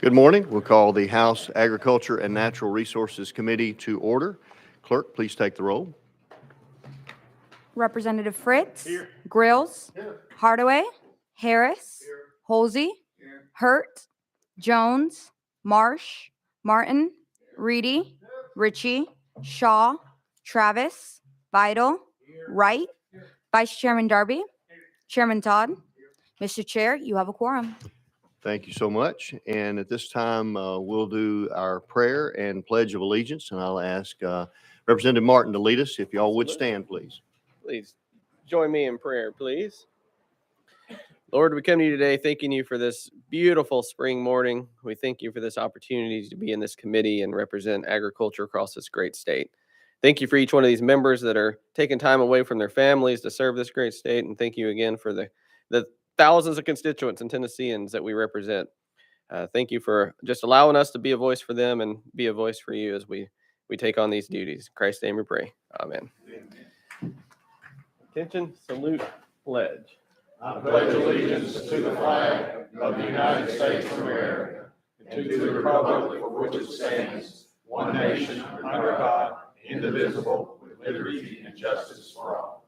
Good morning. We'll call the House Agriculture and Natural Resources Committee to order. Clerk, please take the roll. Representative Fritz. Here. Grills. Here. Hardaway. Harris. Here. Holsey. Here. Hurt. Jones. Marsh. Martin. Reedy. Ritchie. Shaw. Travis. Vital. Wright. Vice Chairman Darby. Chairman Todd. Mr. Chair, you have a quorum. Thank you so much. And at this time, we'll do our prayer and pledge of allegiance. And I'll ask Representative Martin to lead us. If y'all would stand, please. Please join me in prayer, please. Lord, we come to you today thanking you for this beautiful spring morning. We thank you for this opportunity to be in this committee and represent agriculture across this great state. Thank you for each one of these members that are taking time away from their families to serve this great state. And thank you again for the thousands of constituents and Tennesseans that we represent. Thank you for just allowing us to be a voice for them and be a voice for you as we take on these duties. In Christ's name we pray. Amen. Attention, salute, pledge. I pledge allegiance to the flag of the United States of America and to the republic for which it stands, one nation, under God, indivisible, with liberty and justice for all.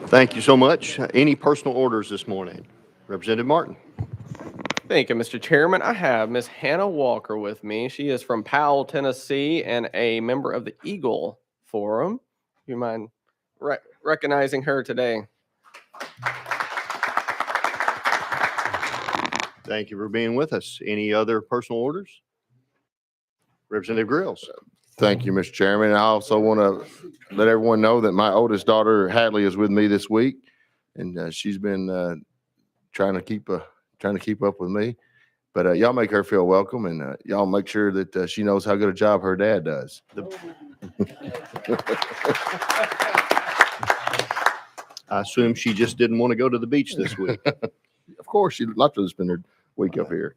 Thank you so much. Any personal orders this morning? Representative Martin. Thank you, Mr. Chairman. I have Miss Hannah Walker with me. She is from Powell, Tennessee, and a member of the Eagle Forum. Do you mind recognizing her today? Thank you for being with us. Any other personal orders? Representative Grills. Thank you, Mr. Chairman. I also want to let everyone know that my oldest daughter, Hadley, is with me this week, and she's been trying to keep up with me. But y'all make her feel welcome, and y'all make sure that she knows how good a job her dad does. I assume she just didn't want to go to the beach this week. Of course, she'd love to spend her week up here.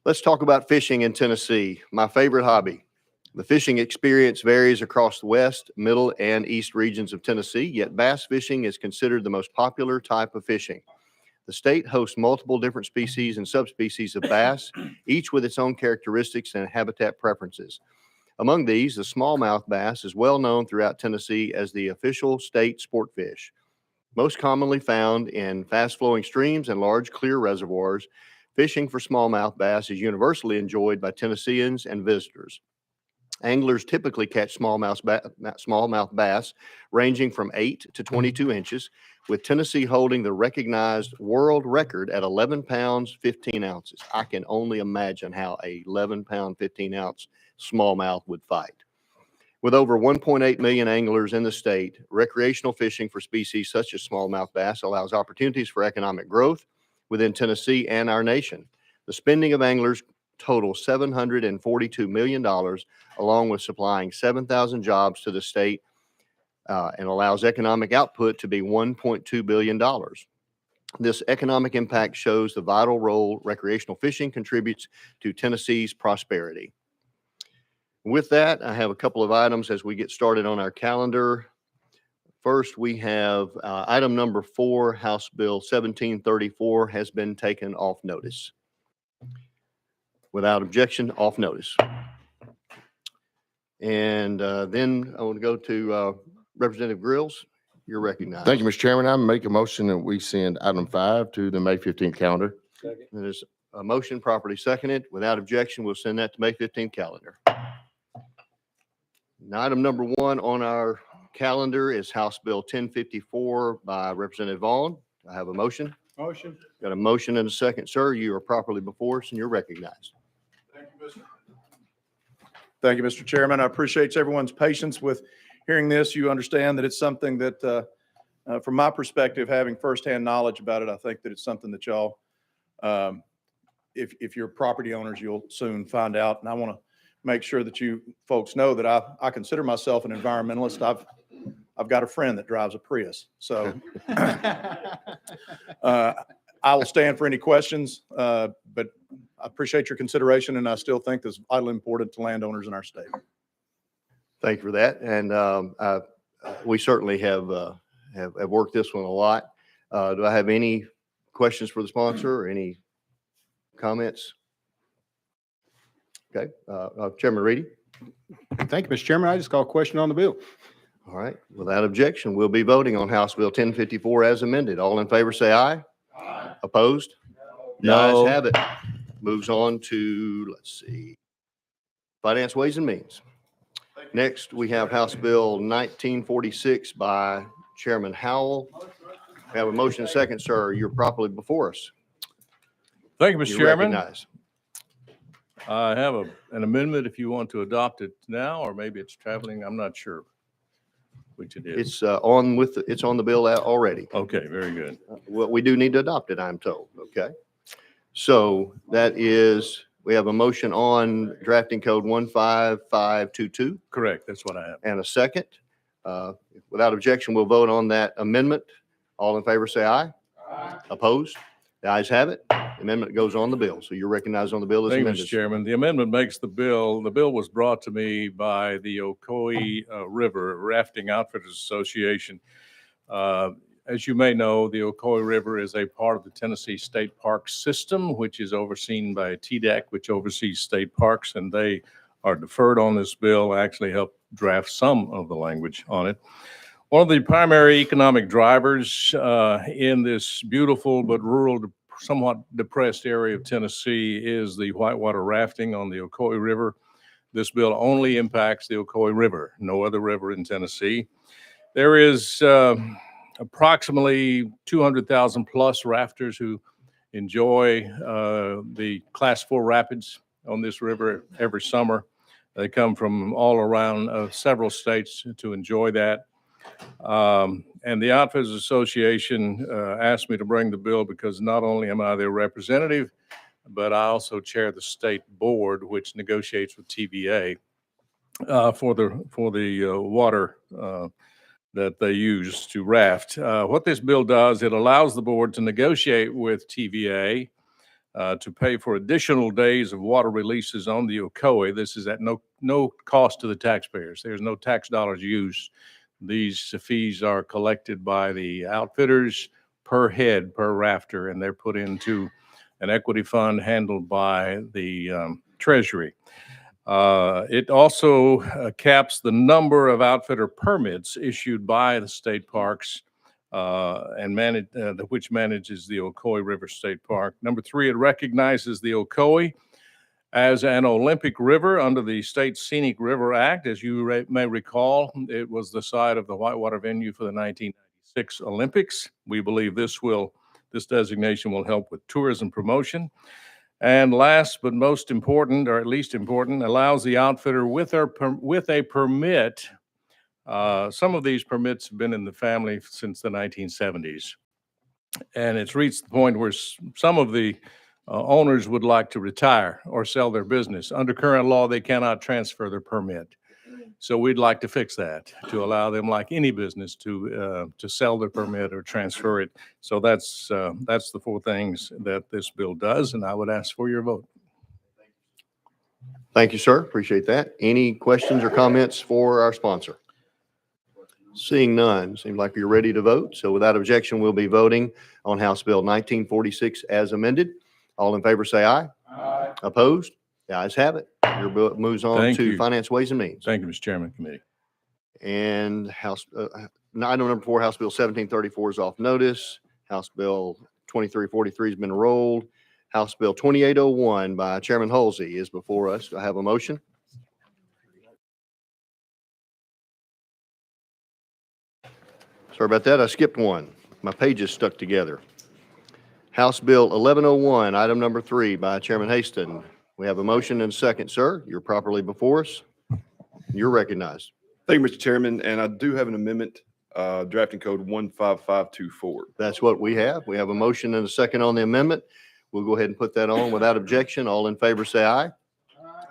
Let's talk about fishing in Tennessee, my favorite hobby. The fishing experience varies across the west, middle, and east regions of Tennessee, yet bass fishing is considered the most popular type of fishing. The state hosts multiple different species and subspecies of bass, each with its own characteristics and habitat preferences. Among these, the smallmouth bass is well known throughout Tennessee as the official state sport fish. Most commonly found in fast-flowing streams and large clear reservoirs, fishing for smallmouth bass is universally enjoyed by Tennesseans and visitors. Anglers typically catch smallmouth bass ranging from 8 to 22 inches, with Tennessee holding the recognized world record at 11 pounds, 15 ounces. I can only imagine how a 11-pound, 15-ounce smallmouth would fight. With over 1.8 million anglers in the state, recreational fishing for species such as smallmouth bass allows opportunities for economic growth within Tennessee and our nation. The spending of anglers totals $742 million, along with supplying 7,000 jobs to the state, and allows economic output to be $1.2 billion. This economic impact shows the vital role recreational fishing contributes to Tennessee's prosperity. With that, I have a couple of items as we get started on our calendar. First, we have item number 4, House Bill 1734 has been taken off notice. Without objection, off notice. And then I want to go to Representative Grills. You're recognized. Thank you, Mr. Chairman. I make a motion that we send item 5 to the May 15th calendar. Second. There's a motion properly seconded. Without objection, we'll send that to May 15th calendar. And item number 1 on our calendar is House Bill 1054 by Representative Vaughn. I have a motion. Motion. Got a motion and a second, sir. You are properly before us and you're recognized. Thank you, Mr. Chairman. I appreciate everyone's patience with hearing this. You understand that it's something that, from my perspective, having firsthand knowledge about it, I think that it's something that y'all, if you're property owners, you'll soon find out. And I want to make sure that you folks know that I consider myself an environmentalist. I've got a friend that drives a Prius, so I will stand for any questions, but I appreciate your consideration, and I still think this is vitally important to landowners in our state. Thank you for that. And we certainly have worked this one a lot. Do I have any questions for the sponsor or any comments? Okay, Chairman Reedy? Thank you, Mr. Chairman. I just got a question on the bill. All right, without objection, we'll be voting on House Bill 1054 as amended. All in favor, say aye. Aye. Opposed? The No. ayes have it. Moves on to, let's see, Finance, Ways and Means. Next, we have House Bill 1946 by Chairman Howell. We have a motion and second, sir. You're properly before us. Thank you, Mr. You're Chairman. recognized. I have an amendment if you want to adopt it now, or maybe it's traveling. I'm not sure which it is. It's it's on the bill already. Okay, very good. Well, we do need to adopt it, I'm told. Okay. So that is, we have a motion on drafting code 15522 Correct, that's what I have. and a second. Without objection, we'll vote on that amendment. All in favor, say aye. Aye. Opposed? The ayes have it. The amendment goes on the bill. So you're recognized on the bill as Thank you, Mr. amended. Chairman. The amendment makes the bill was brought to me by the Ocoee River Rafting Outfitters Association. As you may know, the Ocoee River is a part of the Tennessee State Park System, which is overseen by TDEC, which oversees state parks, and they are deferred on this bill, actually helped draft some of the language on it. One of the primary economic drivers in this beautiful but rural, somewhat depressed area of Tennessee is the whitewater rafting on the Ocoee River. This bill only impacts the Ocoee River, no other river in Tennessee. There is approximately 200,000 plus rafters who enjoy the Class 4 rapids on this river every summer. They come from all around several states to enjoy that. And the Outfitters Association asked me to bring the bill because not only am I their representative, but I also chair the state board, which negotiates with TVA for the water that they use to raft. What this bill does, it allows the board to negotiate with TVA to pay for additional days of water releases on the Ocoee. This is at no cost to the taxpayers. There's no tax dollars used. These fees are collected by the outfitters per head, per rafter, and they're put into an equity fund handled by the Treasury. It also caps the number of outfitter permits issued by the state parks and which manages the Ocoee River State Park. Number 3, it recognizes the Ocoee as an Olympic river under the State Scenic River Act. As you may recall, it was the site of the whitewater venue for the 1996 Olympics. We believe this designation will help with tourism promotion. And last but most important, or at least important, allows the outfitter with a permit. Some of these permits have been in the family since the 1970s. And it's reached the point where some of the owners would like to retire or sell their business. Under current law, they cannot transfer their permit. So we'd like to fix that to allow them, like any business, to sell their permit or transfer it. So that's the 4 things that this bill does, and I would ask for your vote. Thank you, sir. Appreciate that. Any questions or comments for our sponsor? Seeing none, seems like you're ready to vote. So without objection, we'll be voting on House Bill 1946 as amended. All in favor, say aye. Aye. Opposed? The ayes have it. Your bill moves on Thank to you. Finance, Ways and Means. Thank you, Mr. Chairman, committee. And item number 4, House Bill 1734 is off notice. House Bill 2343 has been rolled. House Bill 2801 by Chairman Halsey is before us. Do I have a motion? Sorry about that. I skipped one. My pages stuck together. House Bill 1101, item number 3 by Chairman Haston. We have a motion and a second, sir. You're properly before us. You're recognized. Thank you, Mr. Chairman, and I do have an amendment, drafting code 15524. That's what we have. We have a motion and a second on the amendment. We'll go ahead and put that on without objection. All in favor, say aye.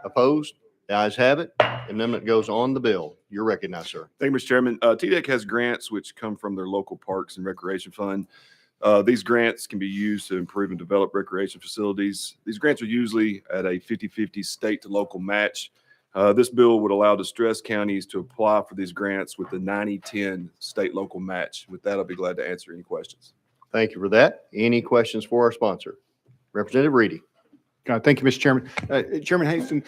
Opposed? The ayes have it. Amendment goes on the bill. You're recognized, sir. Thank you, Mr. Chairman. TDEC has grants which come from their local parks and recreation fund. These grants can be used to improve and develop recreation facilities. These grants are usually at a 50-50 state to local match. This bill would allow distressed counties to apply for these grants with the 90-10 state local match. With that, I'll be glad to answer any questions. Thank you for that. Any questions for our sponsor? Representative Reedy. Thank you, Mr. Chairman. Chairman Haston,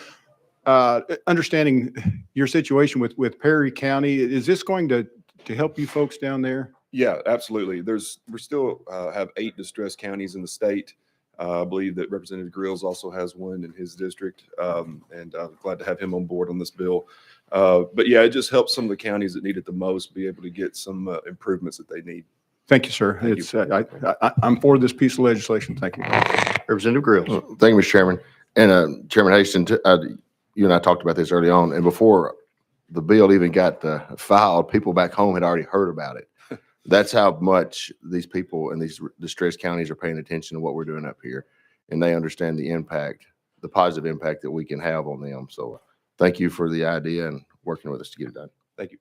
understanding your situation with Perry County, is this going to help you folks down there? Yeah, absolutely. We still have 8 distressed counties in the state. I believe that Representative Grills also has one in his district, and I'm glad to have him on board on this bill. But yeah, it just helps some of the counties that need it the most be able to get some improvements that they need. Thank you, sir. Thank you. It's, I'm for this piece of legislation. Thank you. Representative Grills. Thank you, Mr. Chairman. And Chairman Haston, you and I talked about this early on, and before the bill even got filed, people back home had already heard about it. That's how much these people in these distressed counties are paying attention to what we're doing up here. And they understand the impact, the positive impact that we can have on them. So thank you for the idea and working with us to get it done. Thank you.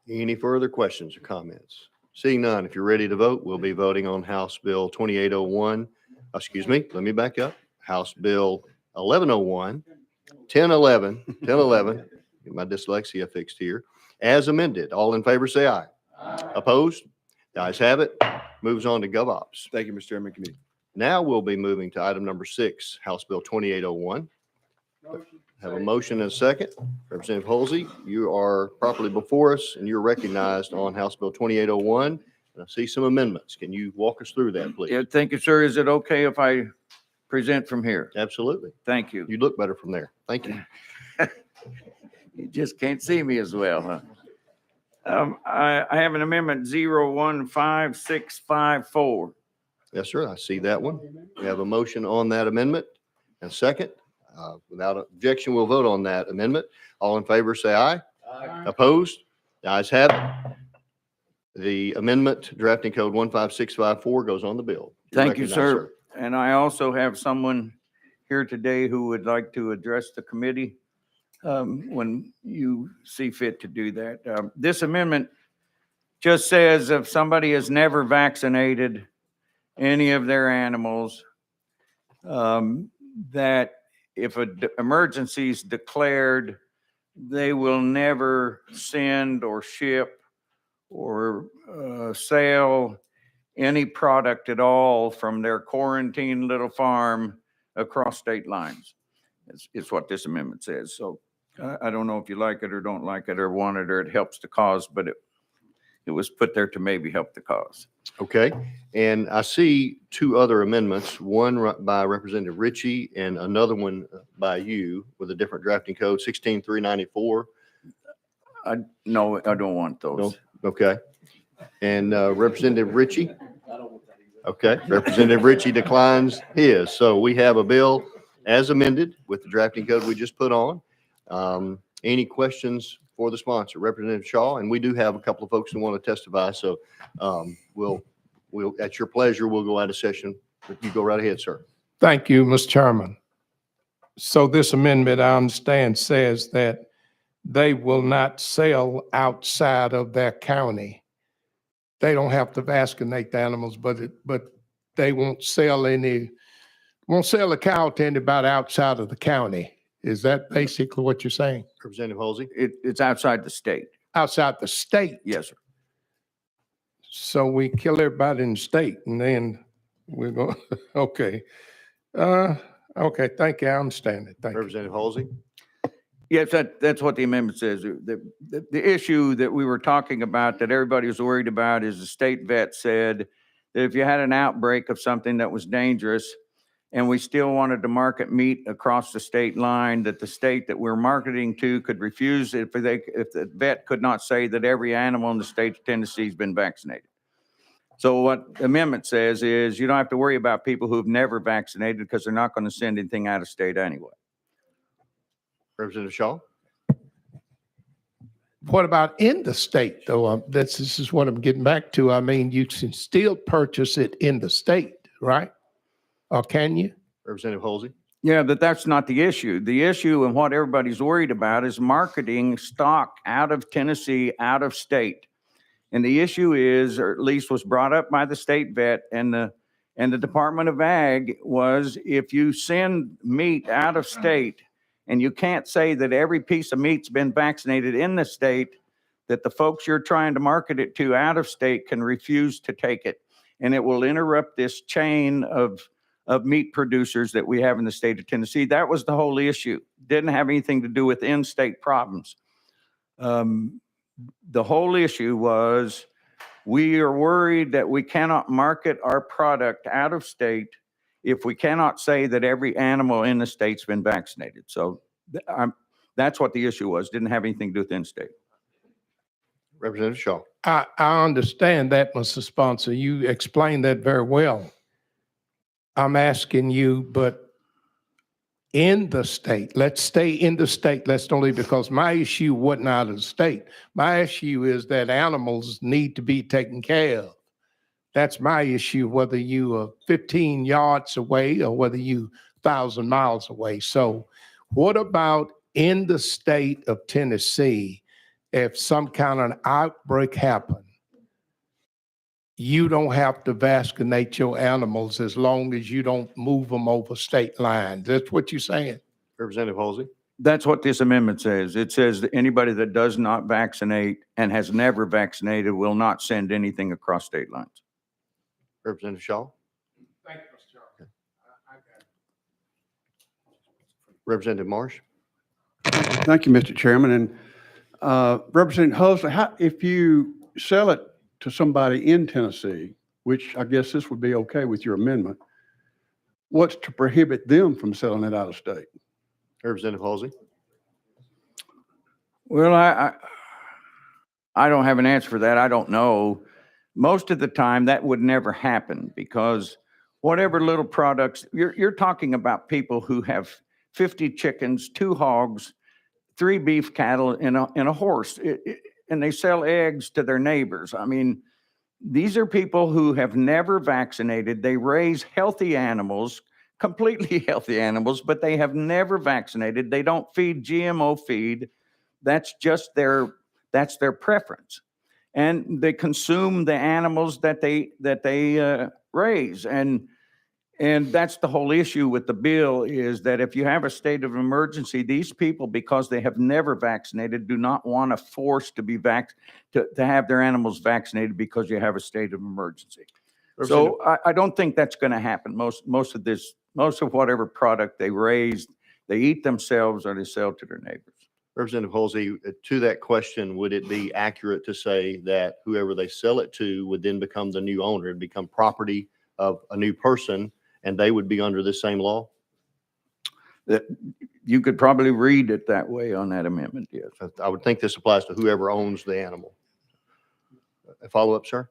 Any further questions or comments? Seeing none, if you're ready to vote, we'll be voting on House Bill 2801. Excuse me, let me back up. House Bill 1101, 1011, get my dyslexia fixed here, as amended. All in favor, say aye. Opposed? The ayes have it. Moves on to GovOps. Thank you, Mr. Chairman. Committee. Now we'll be moving to item number 6, House Bill 2801. Have a motion and a second. Representative Holsey, you are properly before us and you're recognized on House Bill 2801. And I see some amendments. Can you walk us through that, please? Yeah, thank you, sir. Is it okay if I present from here? Absolutely. Thank you. You look better from there. Thank you. You just can't see me as well, huh? I have an amendment 015654. Yes, sir. I see that one. We have a motion on that amendment and a second. Without objection, we'll vote on that amendment. All in favor, say aye. Aye. Opposed? The ayes have it. The amendment drafting code 15654 goes on the bill. You're Thank you, recognized, sir. And I also have someone here today who would like to address the committee when you see fit to do that. This amendment just says if somebody has never vaccinated any of their animals, that if an emergency is declared, they will never send or ship or sell any product at all from their quarantined little farm across state lines. It's what this amendment says. So I don't know if you like it or don't like it or want it or it helps the cause, but it was put there to maybe help the cause. Okay. And I see 2 other amendments, one by Representative Ritchie and another one by you with a different drafting code, 16394. No, I don't want those. Okay. And Representative Ritchie? Okay. Representative Ritchie declines his. So we have a bill as amended with the drafting code we just put on. Any questions for the sponsor, Representative Shaw? And we do have a couple of folks who want to testify. So we'll at your pleasure, we'll go out of session. You go right ahead, sir. Thank you, Mr. Chairman. So this amendment, I understand, says that they will not sell outside of their county. They don't have to vaccinate the animals, but they won't sell a cow to anybody outside of the county. Is that basically what you're saying? Representative Holsey? It's outside the state. Outside the state? Yes, sir. So we kill everybody in the state and then we're going, okay. Okay, thank you. I understand it. Thank you. Representative Halsey? Yes, that's what the amendment says. The issue that we were talking about that everybody was worried about is the state vet said that if you had an outbreak of something that was dangerous and we still wanted to market meat across the state line, that the state that we're marketing to could refuse if the vet could not say that every animal in the state of Tennessee has been vaccinated. So what the amendment says is you don't have to worry about people who've never vaccinated because they're not going to send anything out of state anyway. Representative Shaw? What about in the state, though? This is what I'm getting back to. I mean, you can still purchase it in the state, right? Or can you? Representative Halsey? Yeah, but that's not the issue. The issue and what everybody's worried about is marketing stock out of Tennessee, out of state. And the issue is, or at least was brought up by the state vet and the Department of Ag, was if you send meat out of state and you can't say that every piece of meat's been vaccinated in the state, that the folks you're trying to market it to out of state can refuse to take it. and it will interrupt this chain of meat producers that we have in the state of Tennessee. That was the whole issue. Didn't have anything to do with in-state problems. The whole issue was we are worried that we cannot market our product out of state if we cannot say that every animal in the state's been vaccinated. So that's what the issue was. Didn't have anything to do with in-state. Representative Shaw. I understand that, Mr. Sponsor. You explained that very well. I'm asking you, but in the state, let's stay in the state. Let's don't leave, because my issue wasn't out of the state. My issue is that animals need to be taken care of. That's my issue, whether you are 15 yards away or whether you 1,000 miles away. So what about in the state of Tennessee, if some kind of an outbreak happened, you don't have to vaccinate your animals as long as you don't move them over state lines. That's what you're saying? Representative Halsey. That's what this amendment says. It says that anybody that does not vaccinate and has never vaccinated will not send anything across state lines. Representative Shaw. Thank you, Mr. Chairman. Representative Marsh. Thank you, Mr. Chairman. And Representative Hulsey, if you sell it to somebody in Tennessee, which I guess this would be okay with your amendment, what's to prohibit them from selling it out of state? Representative Halsey. Well, I don't have an answer for that. I don't know. Most of the time that would never happen because whatever little products, you're talking about people who have 50 chickens, 2 hogs, 3 beef cattle, and a horse. And they sell eggs to their neighbors. I mean, these are people who have never vaccinated. They raise healthy animals, completely healthy animals, but they have never vaccinated. They don't feed GMO feed. That's just that's their preference. And they consume the animals that they raise. And that's the whole issue with the bill is that if you have a state of emergency, these people, because they have never vaccinated, do not want to force to have their animals vaccinated because you have a state of emergency. So I don't think that's going to happen. Most of whatever product they raise, they eat themselves or they sell to their neighbors. Representative Halsey, to that question, would it be accurate to say that whoever they sell it to would then become the new owner and become property of a new person, and they would be under the same law? That you could probably read it that way on that amendment, yes. I would think this applies to whoever owns the animal. A follow-up, sir?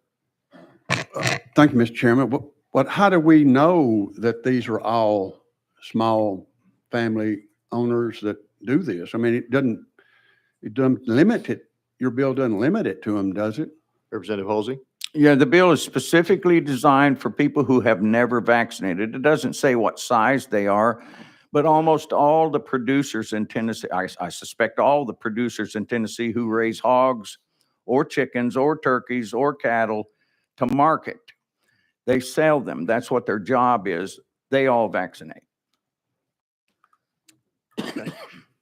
Thank you, Mr. Chairman. How do we know that these are all small family owners that do this? I mean, it doesn't limit it. Your bill doesn't limit it to them, does it? Representative Halsey? Yeah, the bill is specifically designed for people who have never vaccinated. It doesn't say what size they are, but almost all the producers in Tennessee, I suspect all the producers in Tennessee who raise hogs or chickens or turkeys or cattle to market, they sell them. That's what their job is. They all vaccinate.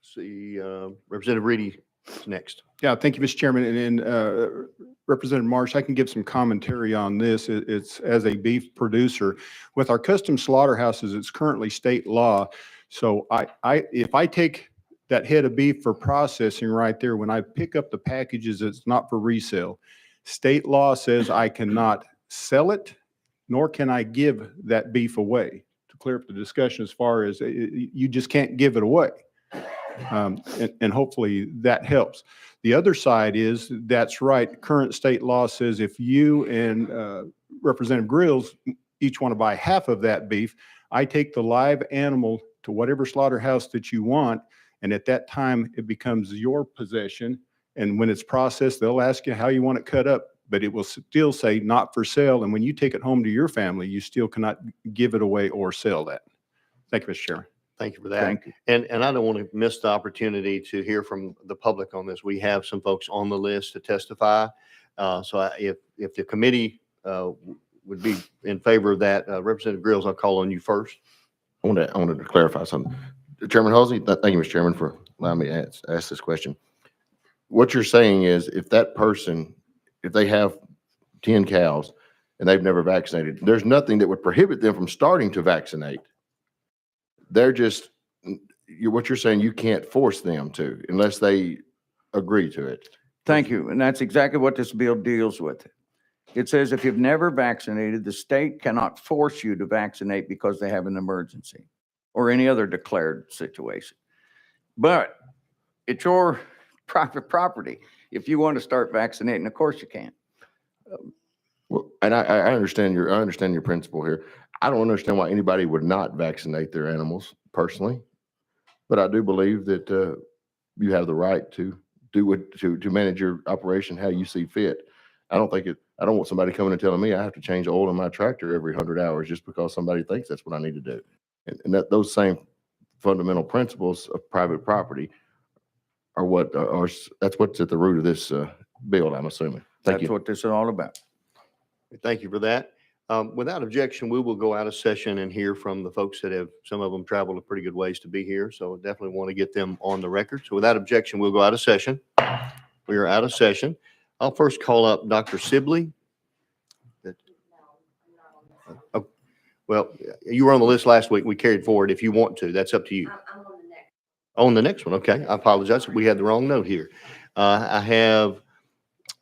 See, Representative Reedy is next. Yeah, thank you, Mr. Chairman. And Representative Marsh, I can give some commentary on this. It's as a beef producer. With our custom slaughterhouses, it's currently state law. So if I take that head of beef for processing right there, when I pick up the packages, it's not for resale. State law says I cannot sell it, nor can I give that beef away. To clear up the discussion as far as you just can't give it away. And hopefully that helps. The other side is, that's right, current state law says if you and Representative Grills each want to buy half of that beef, I take the live animal to whatever slaughterhouse that you want, and at that time it becomes your possession. And when it's processed, they'll ask you how you want it cut up, but it will still say not for sale. And when you take it home to your family, you still cannot give it away or sell that. Thank you, Mr. Chairman. Thank you for that. Thank you. And I don't want to miss the opportunity to hear from the public on this. We have some folks on the list to testify. If the committee would be in favor of that, Representative Grills, I'll call on you first. I wanted to clarify something. Chairman Halsey, thank you, Mr. Chairman, for allowing me to ask this question. What you're saying is if that person, if they have 10 cows and they've never vaccinated. There's nothing that would prohibit them from starting to vaccinate. They're just, what you're saying, you can't force them to unless they agree to it. Thank you. And that's exactly what this bill deals with. It says if you've never vaccinated, the state cannot force you to vaccinate because they have an emergency or any other declared situation. But it's your private property. If you want to start vaccinating, of course you can. Well, and I understand I understand your principle here. I don't understand why anybody would not vaccinate their animals personally, but I do believe that you have the right to do what to manage your operation how you see fit. I don't want somebody coming and telling me I have to change oil in my tractor every 100 hours just because somebody thinks that's what I need to do. And that those same fundamental principles of private property are what are that's what's at the root of this bill, I'm assuming. Thank That's you. what this is all about. Thank you for that. Without objection, we will go out of session and hear from the folks that have, some of them traveled a pretty good ways to be here. So definitely want to get them on the record. So without objection, we'll go out of session. We are out of session. I'll first call up Dr. Sibley. Oh, well, you were on the list last week. We carried forward. If you want to, that's up to you. On the next one. Okay. I apologize. We had the wrong note here. I have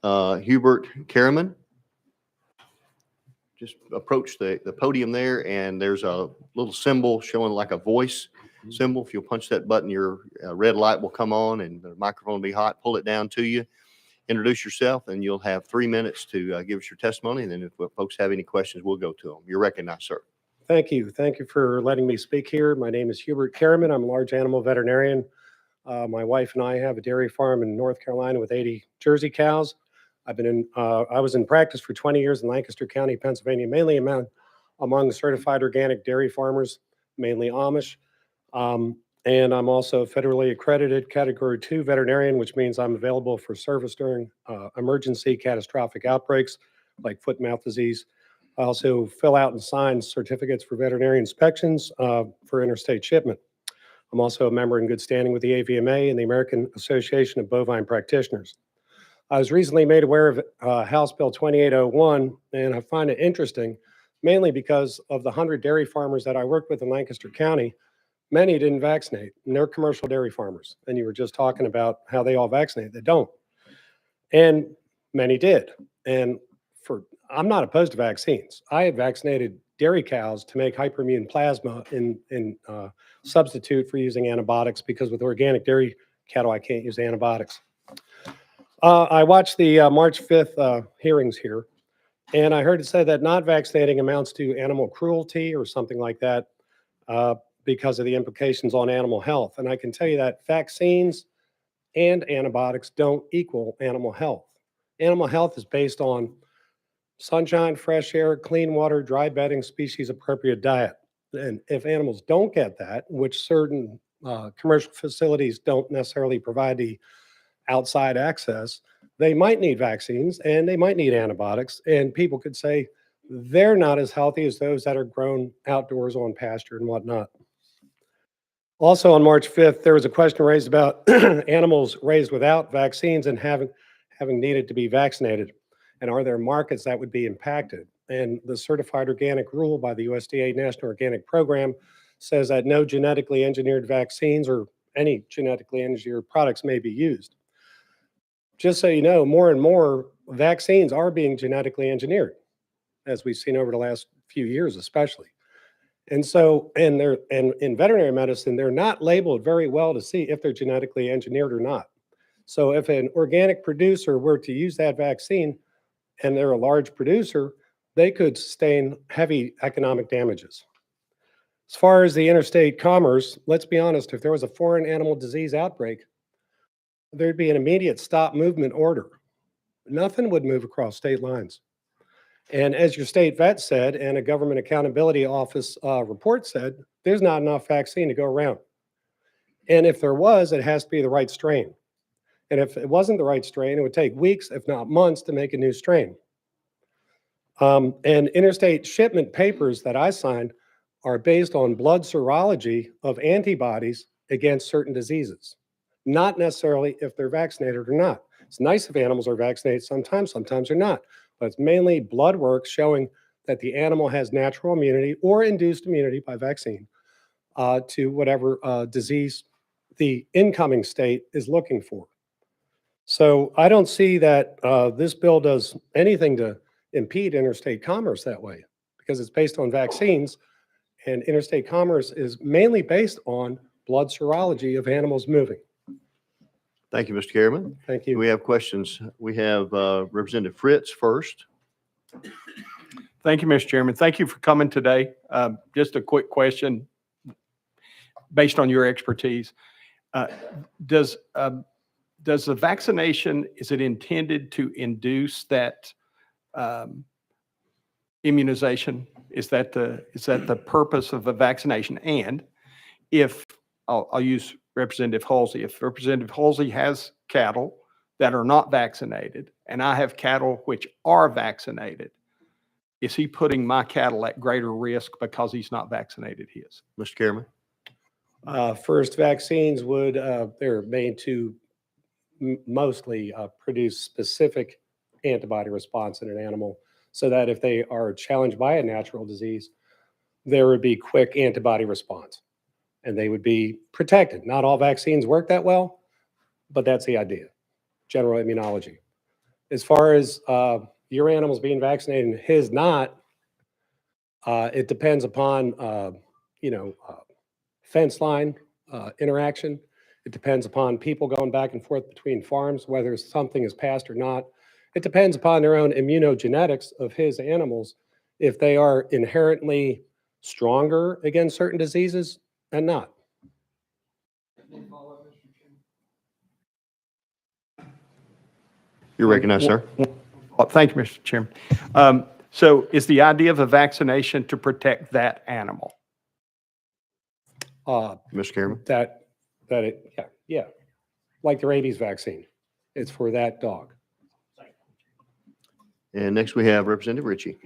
Hubert Karaman. Just approach the podium there, and there's a little symbol showing like a voice symbol. If you'll punch that button, your red light will come on and the microphone will be hot. Pull it down to you. Introduce yourself, and you'll have 3 minutes to give us your testimony. And then if folks have any questions, we'll go to them. You're recognized, sir. Thank you. Thank you for letting me speak here. My name is Hubert Karaman. I'm a large animal veterinarian. My wife and I have a dairy farm in North Carolina with 80 Jersey cows. I was in practice for 20 years in Lancaster County, Pennsylvania, mainly among certified organic dairy farmers, mainly Amish. And I'm also a federally accredited Category 2 veterinarian, which means I'm available for service during emergency catastrophic outbreaks like foot and mouth disease. I also fill out and sign certificates for veterinary inspections for interstate shipment. I'm also a member in good standing with the AVMA and the American Association of Bovine Practitioners. I was recently made aware of House Bill 2801, and I find it interesting, mainly because of the 100 dairy farmers that I worked with in Lancaster County. Many didn't vaccinate, and they're commercial dairy farmers. And you were just talking about how they all vaccinate. They don't. And many did. And I'm not opposed to vaccines. I have vaccinated dairy cows to make hyperimmune plasma in substitute for using antibiotics, because with organic dairy cattle, I can't use antibiotics. I watched the March 5th hearings here, and I heard it said that not vaccinating amounts to animal cruelty or something like that because of the implications on animal health. And I can tell you that vaccines and antibiotics don't equal animal health. Animal health is based on sunshine, fresh air, clean water, dry bedding, species-appropriate diet. And if animals don't get that, which certain commercial facilities don't necessarily provide the outside access, they might need vaccines and they might need antibiotics. And people could say they're not as healthy as those that are grown outdoors on pasture and whatnot. Also on March 5th, there was a question raised about animals raised without vaccines and having needed to be vaccinated. And are there markets that would be impacted? And the certified organic rule by the USDA National Organic Program says that no genetically engineered vaccines or any genetically engineered products may be used. Just so you know, more and more vaccines are being genetically engineered, as we've seen over the last few years, especially. And so, and in veterinary medicine, they're not labeled very well to see if they're genetically engineered or not. So if an organic producer were to use that vaccine and they're a large producer, they could sustain heavy economic damages. As far as the interstate commerce, let's be honest, if there was a foreign animal disease outbreak, there'd be an immediate stop movement order. Nothing would move across state lines. And as your state vet said, and a Government Accountability Office report said, there's not enough vaccine to go around. And if there was, it has to be the right strain. And if it wasn't the right strain, it would take weeks, if not months, to make a new strain. And interstate shipment papers that I signed are based on blood serology of antibodies against certain diseases, not necessarily if they're vaccinated or not. It's nice if animals are vaccinated sometimes they're not. but it's mainly blood work showing that the animal has natural immunity or induced immunity by vaccine to whatever disease the incoming state is looking for. So I don't see that this bill does anything to impede interstate commerce that way, because it's based on vaccines, and interstate commerce is mainly based on blood serology of animals moving. Thank you, Mr. Carriman. Thank Do you. we have questions? We have Representative Fritz first. Thank you, Mr. Chairman. Thank you for coming today. Just a quick question based on your expertise. Does the vaccination, is it intended to induce that immunization? Is that the purpose of a vaccination? And if, I'll use Representative Halsey, if Representative Halsey has cattle that are not vaccinated and I have cattle which are vaccinated, is he putting my cattle at greater risk because he's not vaccinated his? Mr. Carriman. First, vaccines would, they're made to mostly produce specific antibody response in an animal so that if they are challenged by a natural disease, there would be quick antibody response and they would be protected. Not all vaccines work that well, but that's the idea, general immunology. As far as your animals being vaccinated and his not, it depends upon, fence line interaction. It depends upon people going back and forth between farms, whether something is passed or not. It depends upon their own immunogenetics of his animals, if they are inherently stronger against certain diseases and not. You're recognized, sir. Thank you, Mr. Chairman. So is the idea of a vaccination to protect that animal? Mr. Carriman. Yeah, like the rabies vaccine. It's for that dog. And next we have Representative Ritchie.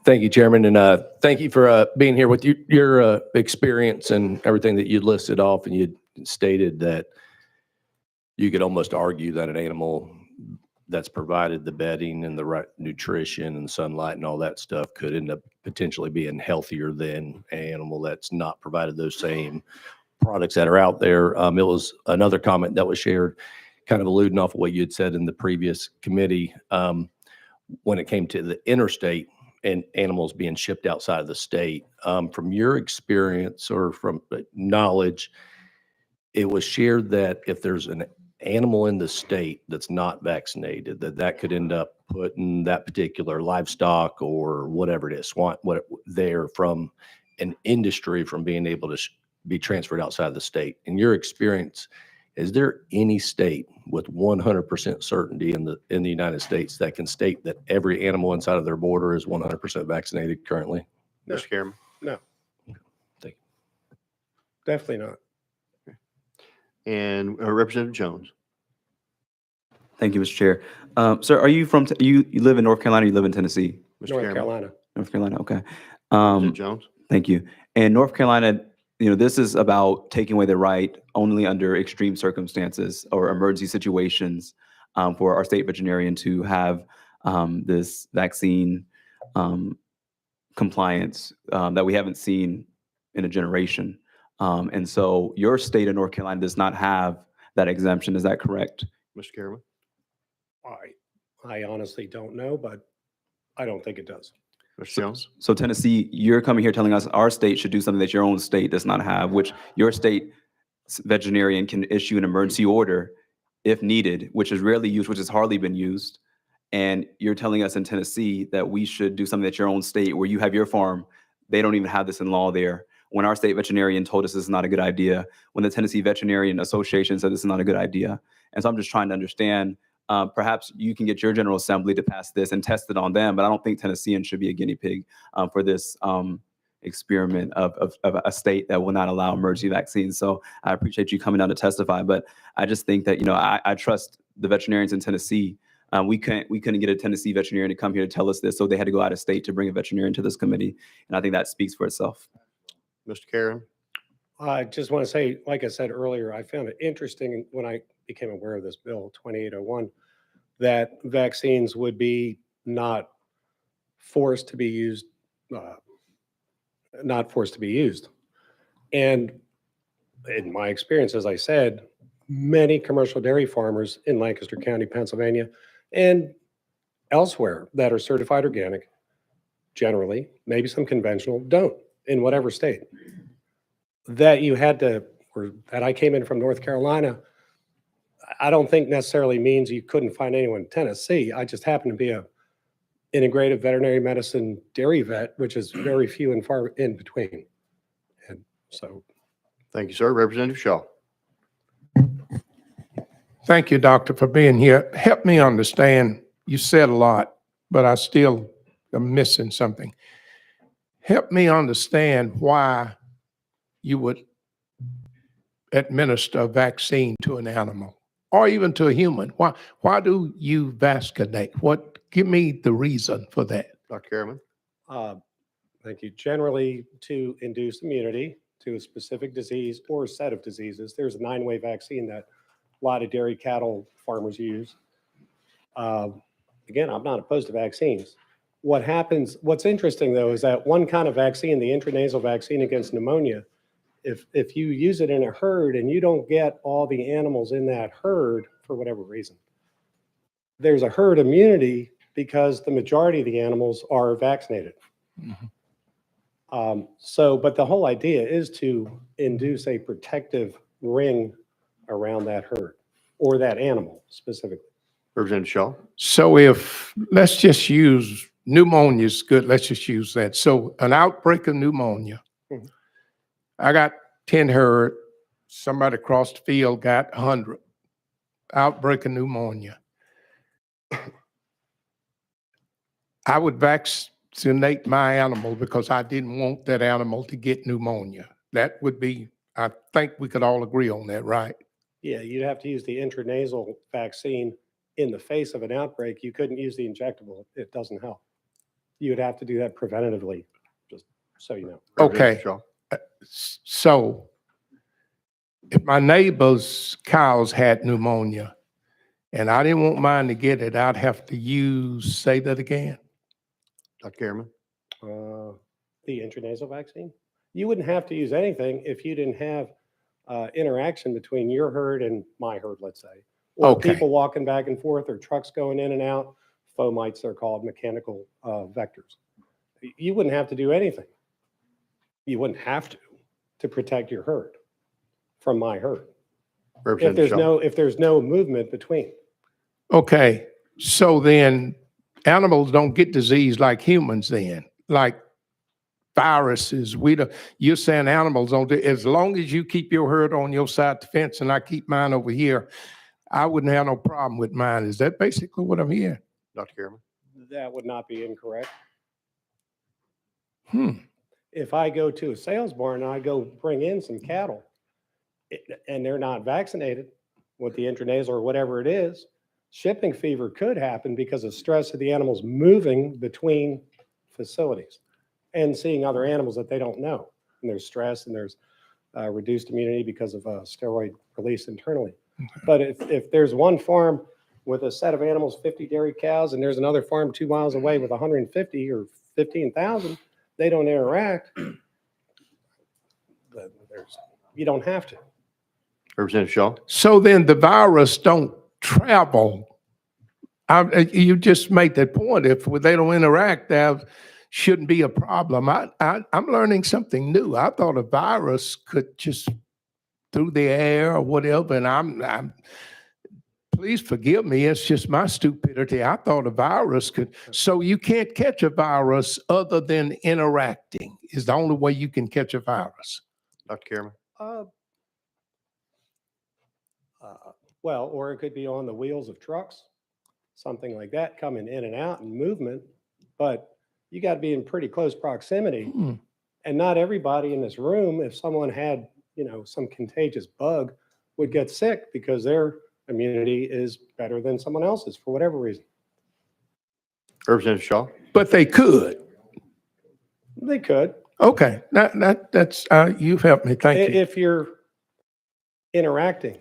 Thank you, Chairman, and thank you for being here with your experience and everything that you listed off, and you stated that you could almost argue that an animal that's provided the bedding and the right nutrition and sunlight and all that stuff could end up potentially being healthier than an animal that's not provided those same products that are out there. It was another comment that was shared, kind of alluding off of what you had said in the previous committee when it came to the interstate and animals being shipped outside of the state. From your experience or from knowledge, it was shared that if there's an animal in the state that's not vaccinated, that could end up putting that particular livestock or whatever it is, there from an industry from being able to be transferred outside of the state. In your experience, is there any state with 100% certainty in the United States that can state that every animal inside of their border is 100% vaccinated currently? No. Mr. Carriman. No. Thank you. Definitely not. And Representative Jones. Thank you, Mr. Chair. Sir, are you from, you live in North Carolina, or you live in Tennessee? Mr. North Carriman. Carolina. North Carolina, okay. Representative Jones. Thank you. And North Carolina, this is about taking away the right only under extreme circumstances or emergency situations for our state veterinarian to have this vaccine compliance that we haven't seen in a generation. And so your state of North Carolina does not have that exemption. Is that correct? Mr. Carriman. I honestly don't know, but I don't think it does. Mr. Jones. So Tennessee, you're coming here telling us our state should do something that your own state does not have, which your state veterinarian can issue an emergency order if needed, which is rarely used, which has hardly been used. And you're telling us in Tennessee that we should do something that your own state, where you have your farm, they don't even have this in law there. When our state veterinarian told us this is not a good idea, when the Tennessee Veterinarian Association said this is not a good idea. And so I'm just trying to understand, perhaps you can get your General Assembly to pass this and test it on them, but I don't think Tennesseans should be a guinea pig for this experiment of a state that will not allow emergency vaccines. So I appreciate you coming down to testify, but I just think that, I trust the veterinarians in Tennessee. We couldn't get a Tennessee veterinarian to come here to tell us this, so they had to go out of state to bring a veterinarian to this committee. And I think that speaks for itself. Mr. Carriman. I just want to say, like I said earlier, I found it interesting when I became aware of this bill 2801, that vaccines would be not forced to be used, uh, not forced to be used. And in my experience, as I said, many commercial dairy farmers in Lancaster County, Pennsylvania, and elsewhere that are certified organic, generally, maybe some conventional, don't, in whatever state. That you had to, or that I came in from North Carolina, I don't think necessarily means you couldn't find anyone in Tennessee. I just happen to be a integrative veterinary medicine dairy vet, which is very few and far in between. And so, Thank you, sir. Representative Shaw. Thank you, doctor, for being here. Help me understand. You said a lot, but I still am missing something. Help me understand why you would administer a vaccine to an animal or even to a human. Why do you vaccinate? Give me the reason for that. Dr. Harriman. thank you. Generally, to induce immunity to a specific disease or a set of diseases. There's a 9-way vaccine that a lot of dairy cattle farmers use. Again, I'm not opposed to vaccines. What's interesting though, is that one kind of vaccine, the intranasal vaccine against pneumonia, if you use it in a herd and you don't get all the animals in that herd for whatever reason, there's a herd immunity because the majority of the animals are vaccinated. But the whole idea is to induce a protective ring around that herd or that animal specifically. Representative Shaw. So let's just use pneumonia is good. Let's just use that. So an outbreak of pneumonia. Mhm. I got 10 herd. Somebody across the field got 100. Outbreak of pneumonia. I would vaccinate my animal because I didn't want that animal to get pneumonia. That would be, I think we could all agree on that, right? Yeah, you'd have to use the intranasal vaccine in the face of an outbreak. You couldn't use the injectable. It doesn't help. You would have to do that preventatively, just so you know. Okay. Representative Shaw. So if my neighbor's cows had pneumonia and I didn't want mine to get it, I'd have to say that again. Dr. Harriman. The intranasal vaccine. You wouldn't have to use anything if you didn't have interaction between your herd and my herd, let's say. Or Okay. people walking back and forth or trucks going in and out. Fomites, they're called, mechanical vectors. You wouldn't have to do anything. You wouldn't have to protect your herd from my herd. Representative Shaw. If there's no movement between. Okay, so then animals don't get disease like humans then, like viruses. You're saying animals don't, as long as you keep your herd on your side of the fence and I keep mine over here, I wouldn't have no problem with mine. Is that basically what I'm hearing? Dr. Harriman. That would not be incorrect. Hmm. If I go to a sales barn and I go bring in some cattle and they're not vaccinated with the intranasal or whatever it is, shipping fever could happen because of stress of the animals moving between facilities and seeing other animals that they don't know. And there's stress and there's reduced immunity because of steroid release internally. But if there's one farm with a set of animals, 50 dairy cows, and there's another farm 2 miles away with 150 or 15,000, they don't interact. You don't have to. Representative Shaw. So then the virus don't travel. You just made that point. If they don't interact, that shouldn't be a problem. I'm learning something new. I thought a virus could just through the air or whatever, and I'm please forgive me. It's just my stupidity. I thought a virus could. So you can't catch a virus other than interacting is the only way you can catch a virus. Dr. Harriman. Well, or it could be on the wheels of trucks, something like that, coming in and out and movement. But you got to be in pretty close proximity. Hmm. And not everybody in this room, if someone had, some contagious bug, would get sick because their immunity is better than someone else's for whatever reason. Representative Shaw. But they could. They could. Okay, that's you've helped me. Thank you. If you're interacting.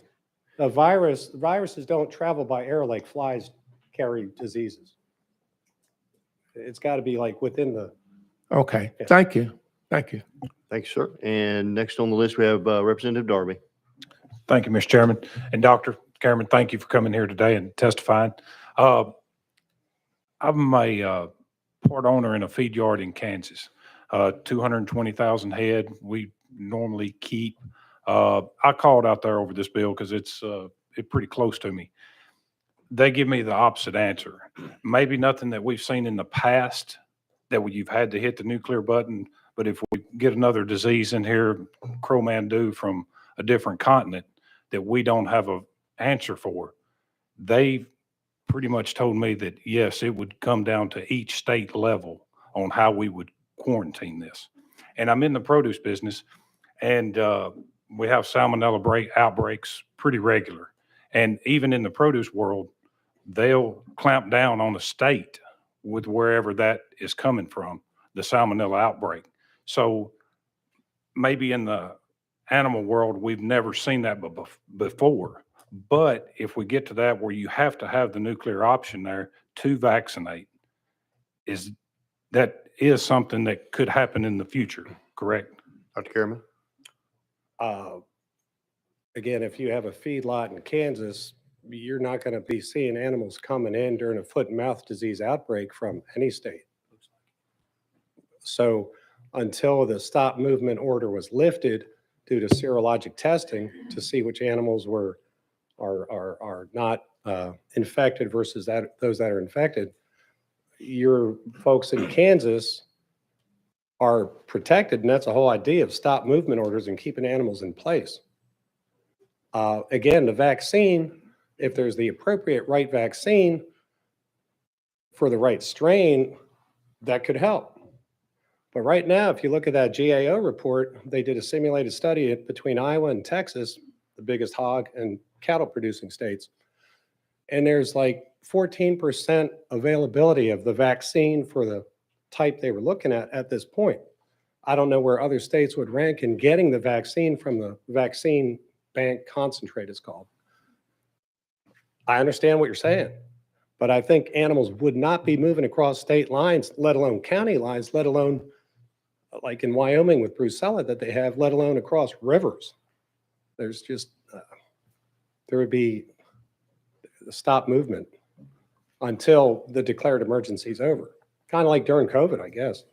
Viruses don't travel by air like flies carry diseases. It's got to be like within the, Okay, Yeah. thank you. Thank you. Thanks, sir. And next on the list, we have Representative Darby. Thank you, Mr. Chairman. And Dr. Cameron, thank you for coming here today and testifying. I'm a part owner in a feed yard in Kansas, 220,000 head we normally keep. I called out there over this bill because it's pretty close to me. They give me the opposite answer. Maybe nothing that we've seen in the past that you've had to hit the nuclear button, but if we get another disease in here, Cro-Mandu from a different continent that we don't have an answer for, they pretty much told me that, yes, it would come down to each state level on how we would quarantine this. And I'm in the produce business, and we have salmonella outbreaks pretty regular. And even in the produce world, they'll clamp down on the state with wherever that is coming from, the salmonella outbreak. So maybe in the animal world, we've never seen that before. But if we get to that where you have to have the nuclear option there to vaccinate, that is something that could happen in the future, correct? Dr. Kerriman? again, if you have a feedlot in Kansas, you're not going to be seeing animals coming in during a foot and mouth disease outbreak from any state. So until the stop movement order was lifted due to serologic testing to see which animals are not infected versus those that are infected, your folks in Kansas are protected, and that's the whole idea of stop movement orders and keeping animals in place. Again, the vaccine, if there's the appropriate right vaccine for the right strain, that could help. But right now, if you look at that GAO report, they did a simulated study between Iowa and Texas, the biggest hog and cattle producing states. And there's like 14% availability of the vaccine for the type they were looking at this point. I don't know where other states would rank in getting the vaccine from the vaccine bank concentrate, it's called. I understand what you're saying, but I think animals would not be moving across state lines, let alone county lines, let alone like in Wyoming with brucella that they have, let alone across rivers. There's just, there would be a stop movement until the declared emergency is over. Kind of like during COVID, I guess.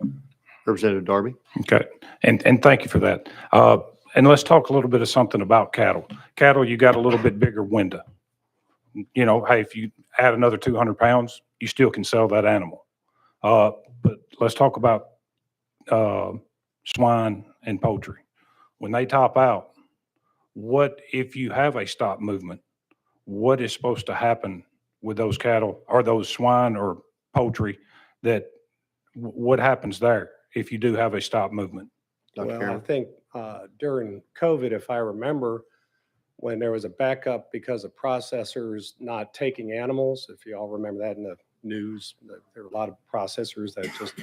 Representative Darby? Okay, and thank you for that. And let's talk a little bit of something about cattle. Cattle, you got a little bit bigger window. You know, hey, if you add another 200 pounds, you still can sell that animal. But let's talk about swine and poultry. When they top out, what if you have a stop movement? What is supposed to happen with those cattle or those swine or poultry? That what happens there if you do have a stop movement? Dr. Well, I Cameron? think during COVID, if I remember, when there was a backup because of processors not taking animals, if you all remember that in the news, there were a lot of processors that just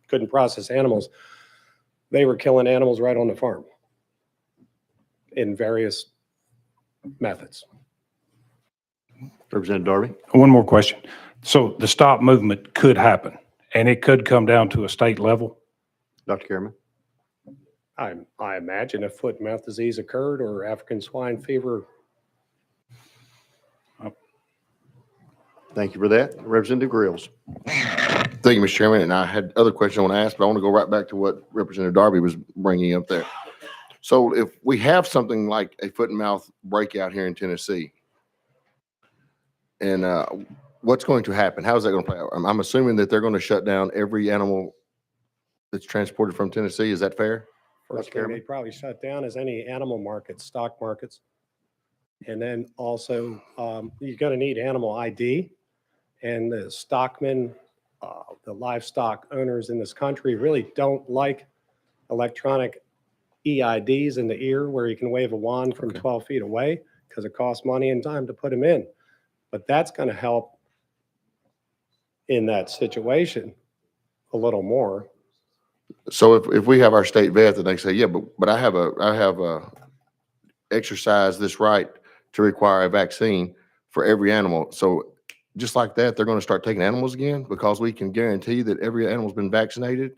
couldn't process animals. They were killing animals right on the farm in various methods. Representative Darby? One more question. So the stop movement could happen and it could come down to a state level? Dr. Kerriman? I imagine if foot and mouth disease occurred or African swine fever. Thank you for that. Representative Grills? Thank you, Mr. Chairman. And I had other questions I want to ask, but I want to go right back to what Representative Darby was bringing up there. So if we have something like a foot and mouth breakout here in Tennessee, and what's going to happen? How is that going to play out? I'm assuming that they're going to shut down every animal that's transported from Tennessee. Is that fair? First thing they'd probably shut down is any animal markets, stock markets. And then also, you're going to need animal ID. And the stockmen, the livestock owners in this country really don't like electronic EIDs in the ear where you can wave a wand from 12 feet away because it costs money and time to put them in. But that's going to help in that situation a little more. So if we have our state vet and they say, yeah, but I have exercised this right to require a vaccine for every animal. So just like that, they're going to start taking animals again because we can guarantee that every animal's been vaccinated?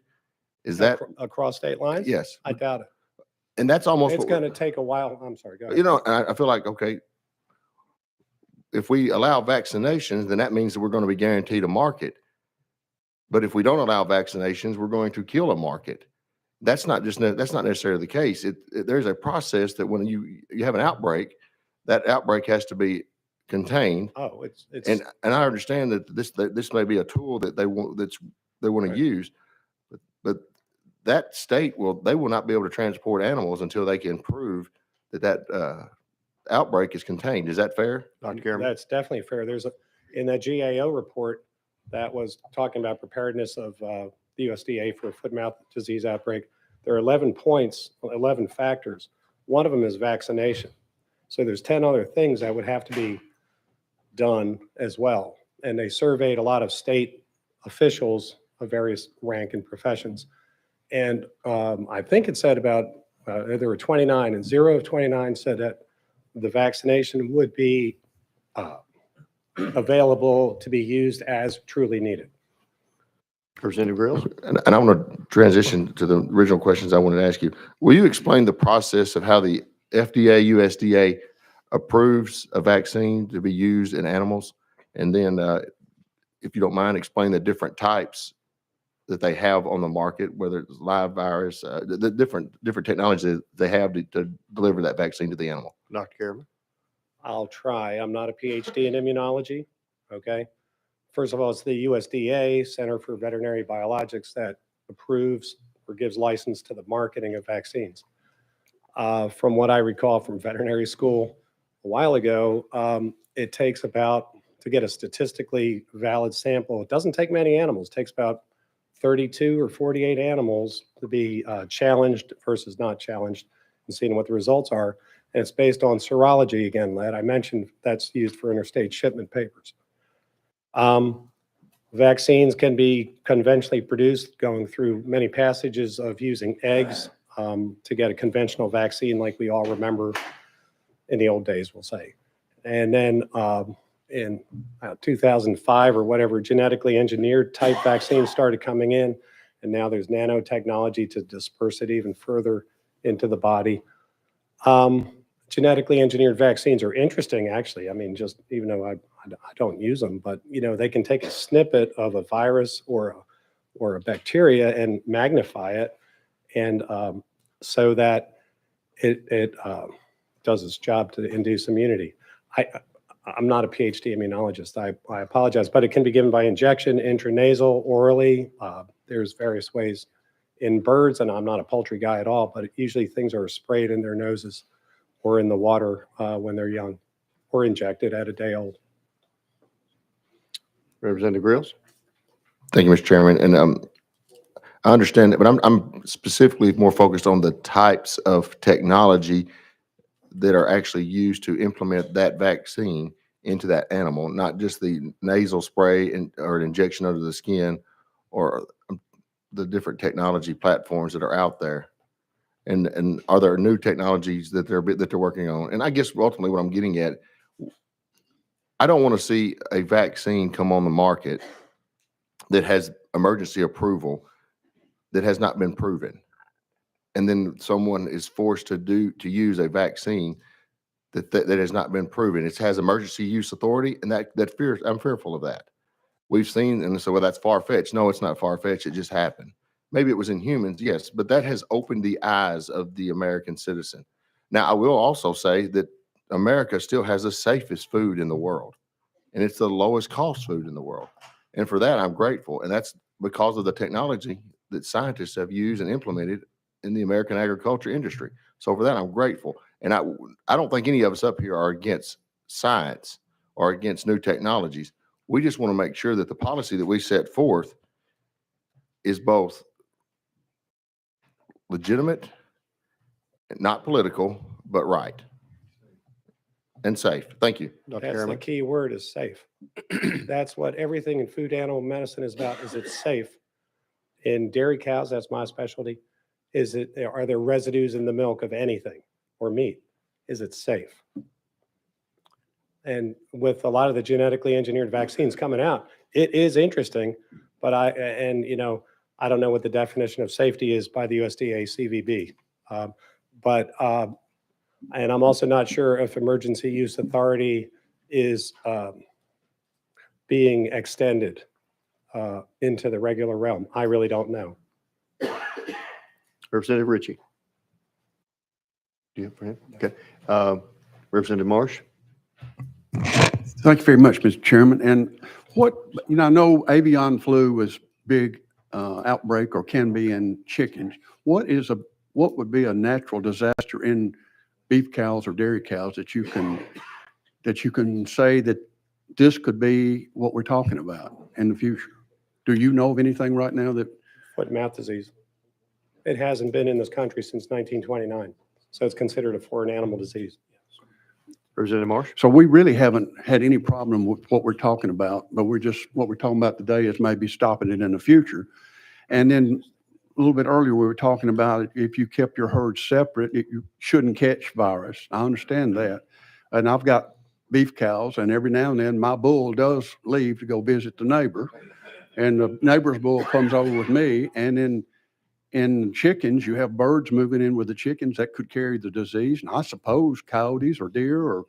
Is that, Across state lines? yes. I doubt it. And that's almost, It's what going to take a while. I'm sorry, go ahead. you know, and I feel like, okay, if we allow vaccinations, then that means that we're going to be guaranteed a market. But if we don't allow vaccinations, we're going to kill a market. That's not necessarily the case. There's a process that when you have an outbreak, that outbreak has to be contained. Oh, it's. And I understand that this may be a tool that they want to Right. use, but that state they will not be able to transport animals until they can prove that outbreak is contained. Is that fair? Dr. Cameron? That's definitely fair. In that GAO report that was talking about preparedness of the USDA for a foot and mouth disease outbreak, there are 11 points, 11 factors. One of them is vaccination. So there's 10 other things that would have to be done as well. And they surveyed a lot of state officials of various rank and professions. And I think it said about, there were 29, and 0 of 29 said that the vaccination would be available to be used as truly needed. Representative Grills? And I want to transition to the original questions I wanted to ask you. Will you explain the process of how the FDA, USDA approves a vaccine to be used in animals? And then, if you don't mind, explain the different types that they have on the market, whether it's live virus, the different technologies that they have to deliver that vaccine to the animal. Dr. Cameron? I'll try. I'm not a PhD in immunology, okay? First of all, it's the USDA, Center for Veterinary Biologics, that approves or gives license to the marketing of vaccines. From what I recall from veterinary school a while ago, it takes to get a statistically valid sample, it doesn't take many animals. It takes about 32 or 48 animals to be challenged versus not challenged and seeing what the results are. And it's based on serology again, that I mentioned that's used for interstate shipment papers. Vaccines can be conventionally produced going through many passages of using eggs to get a conventional vaccine like we all remember in the old days, we'll say. And then in 2005 or whatever, genetically engineered type vaccines started coming in, and now there's nanotechnology to disperse it even further into the body. Genetically engineered vaccines are interesting, actually. I mean, just even though I don't use them, but they can take a snippet of a virus or a bacteria and magnify it, and so that it does its job to induce immunity. I'm not a PhD immunologist. I apologize, but it can be given by injection, intranasal, orally. There's various ways in birds, and I'm not a poultry guy at all, but usually things are sprayed in their noses or in the water when they're young, or injected at a day old. Representative Grills? Thank you, Mr. Chairman. And I understand that, but I'm specifically more focused on the types of technology that are actually used to implement that vaccine into that animal, not just the nasal spray or an injection under the skin, or the different technology platforms that are out there. And are there new technologies that they're working on? And I guess ultimately what I'm getting at, I don't want to see a vaccine come on the market that has emergency approval that has not been proven. And then someone is forced to use a vaccine that has not been proven. It has emergency use authority, and I'm fearful of that. We've seen, and so, well, that's far-fetched. No, it's not far-fetched. It just happened. Maybe it was in humans, yes, but that has opened the eyes of the American citizen. Now, I will also say that America still has the safest food in the world, and it's the lowest cost food in the world. And for that, I'm grateful. And that's because of the technology that scientists have used and implemented in the American agriculture industry. So for that, I'm grateful. And I don't think any of us up here are against science or against new technologies. We just want to make sure that the policy that we set forth is both legitimate, not political, but right and safe. Thank you. Dr. That's the Cameron? key word, is safe. That's what everything in food animal medicine is about, is it's safe. In dairy cows, that's my specialty. Are there residues in the milk of anything or meat? Is it safe? And with a lot of the genetically engineered vaccines coming out, it is interesting, but I don't know what the definition of safety is by the USDA CVB. And I'm also not sure if emergency use authority is being extended into the regular realm. I really don't know. Representative Ritchie. Do you have for him? Okay. Representative Marsh. Thank you very much, Mr. Chairman. And I know avian flu was big outbreak or can be in chickens. What would be a natural disaster in beef cows or dairy cows that you can say that this could be what we're talking about in the future? Do you know of anything right now that? Foot and mouth disease. It hasn't been in this country since 1929, so it's considered a foreign animal disease. Representative Marsh. So we really haven't had any problem with what we're talking about, but what we're talking about today is maybe stopping it in the future. And then a little bit earlier, we were talking about if you kept your herd separate, you shouldn't catch virus. I understand that. And I've got beef cows, and every now and then my bull does leave to go visit the neighbor. And the neighbor's bull comes over with me. And in chickens, you have birds moving in with the chickens that could carry the disease. And I suppose coyotes or deer or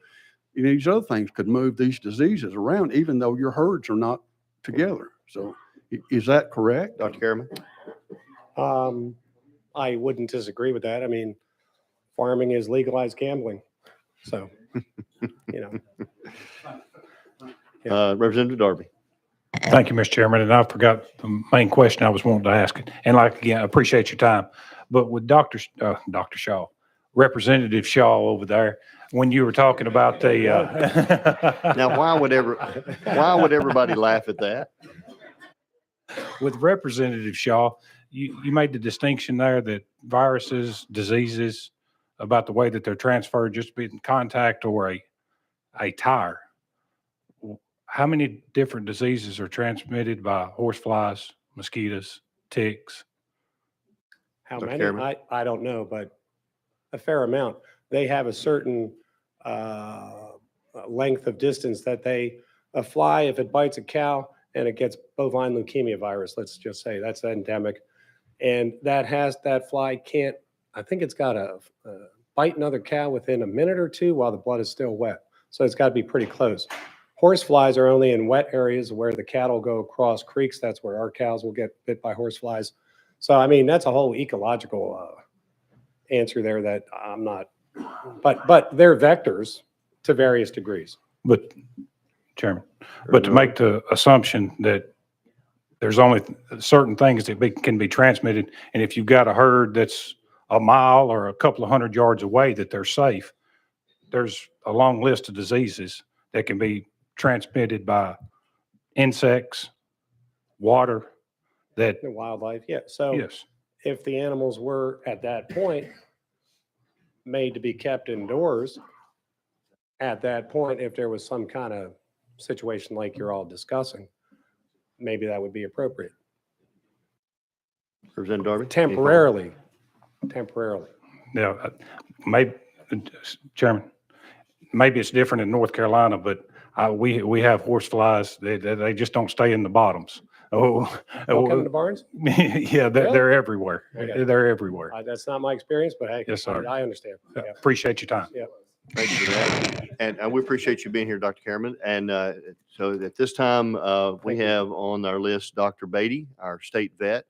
these other things could move these diseases around, even though your herds are not together. So is that correct? Dr. Harriman. I wouldn't disagree with that. I mean, farming is legalized gambling. So, Representative Darby. Thank you, Mr. Chairman. And I forgot the main question I was wanting to ask. And again, I appreciate your time. But with Dr. Shaw, Representative Shaw over there, when you were talking about the Now, why would everybody laugh at that? with Representative Shaw, you made the distinction there that viruses, diseases, about the way that they're transferred, just be in contact or a tire. How many different diseases are transmitted by horseflies, mosquitoes, ticks? how Dr. many? Harriman? I don't know, but a fair amount. They have a certain length of distance that a fly, if it bites a cow and it gets bovine leukemia virus, let's just say that's endemic. And that fly can't, I think it's got to bite another cow within a minute or two while the blood is still wet. So it's got to be pretty close. Horse flies are only in wet areas where the cattle go across creeks. That's where our cows will get bit by horse flies. So, I mean, that's a whole ecological answer there that I'm not, but they're vectors to various degrees. But, Chairman, but to make the assumption that there's only certain things that can be transmitted, and if you've got a herd that's a mile or a couple of 100 yards away that they're safe, there's a long list of diseases that can be transmitted by insects, water, that, The wildlife, yeah. So yes. if the animals were at that point made to be kept indoors, at that point, if there was some kind of situation like you're all discussing, maybe that would be appropriate. Representative Darby. Temporarily. Yeah, maybe, Chairman, maybe it's different in North Carolina, but we have horse flies. They just don't stay in the bottoms. Don't come in the barns? Yeah, they're everywhere. Okay. They're everywhere. That's not my experience, but hey, Yes, sir. I understand. Yeah. Appreciate your time. Yeah. Thank you for that. And we appreciate you being here, Dr. Harriman. And so at this time, we have on our list Dr. Beatty, our state vet,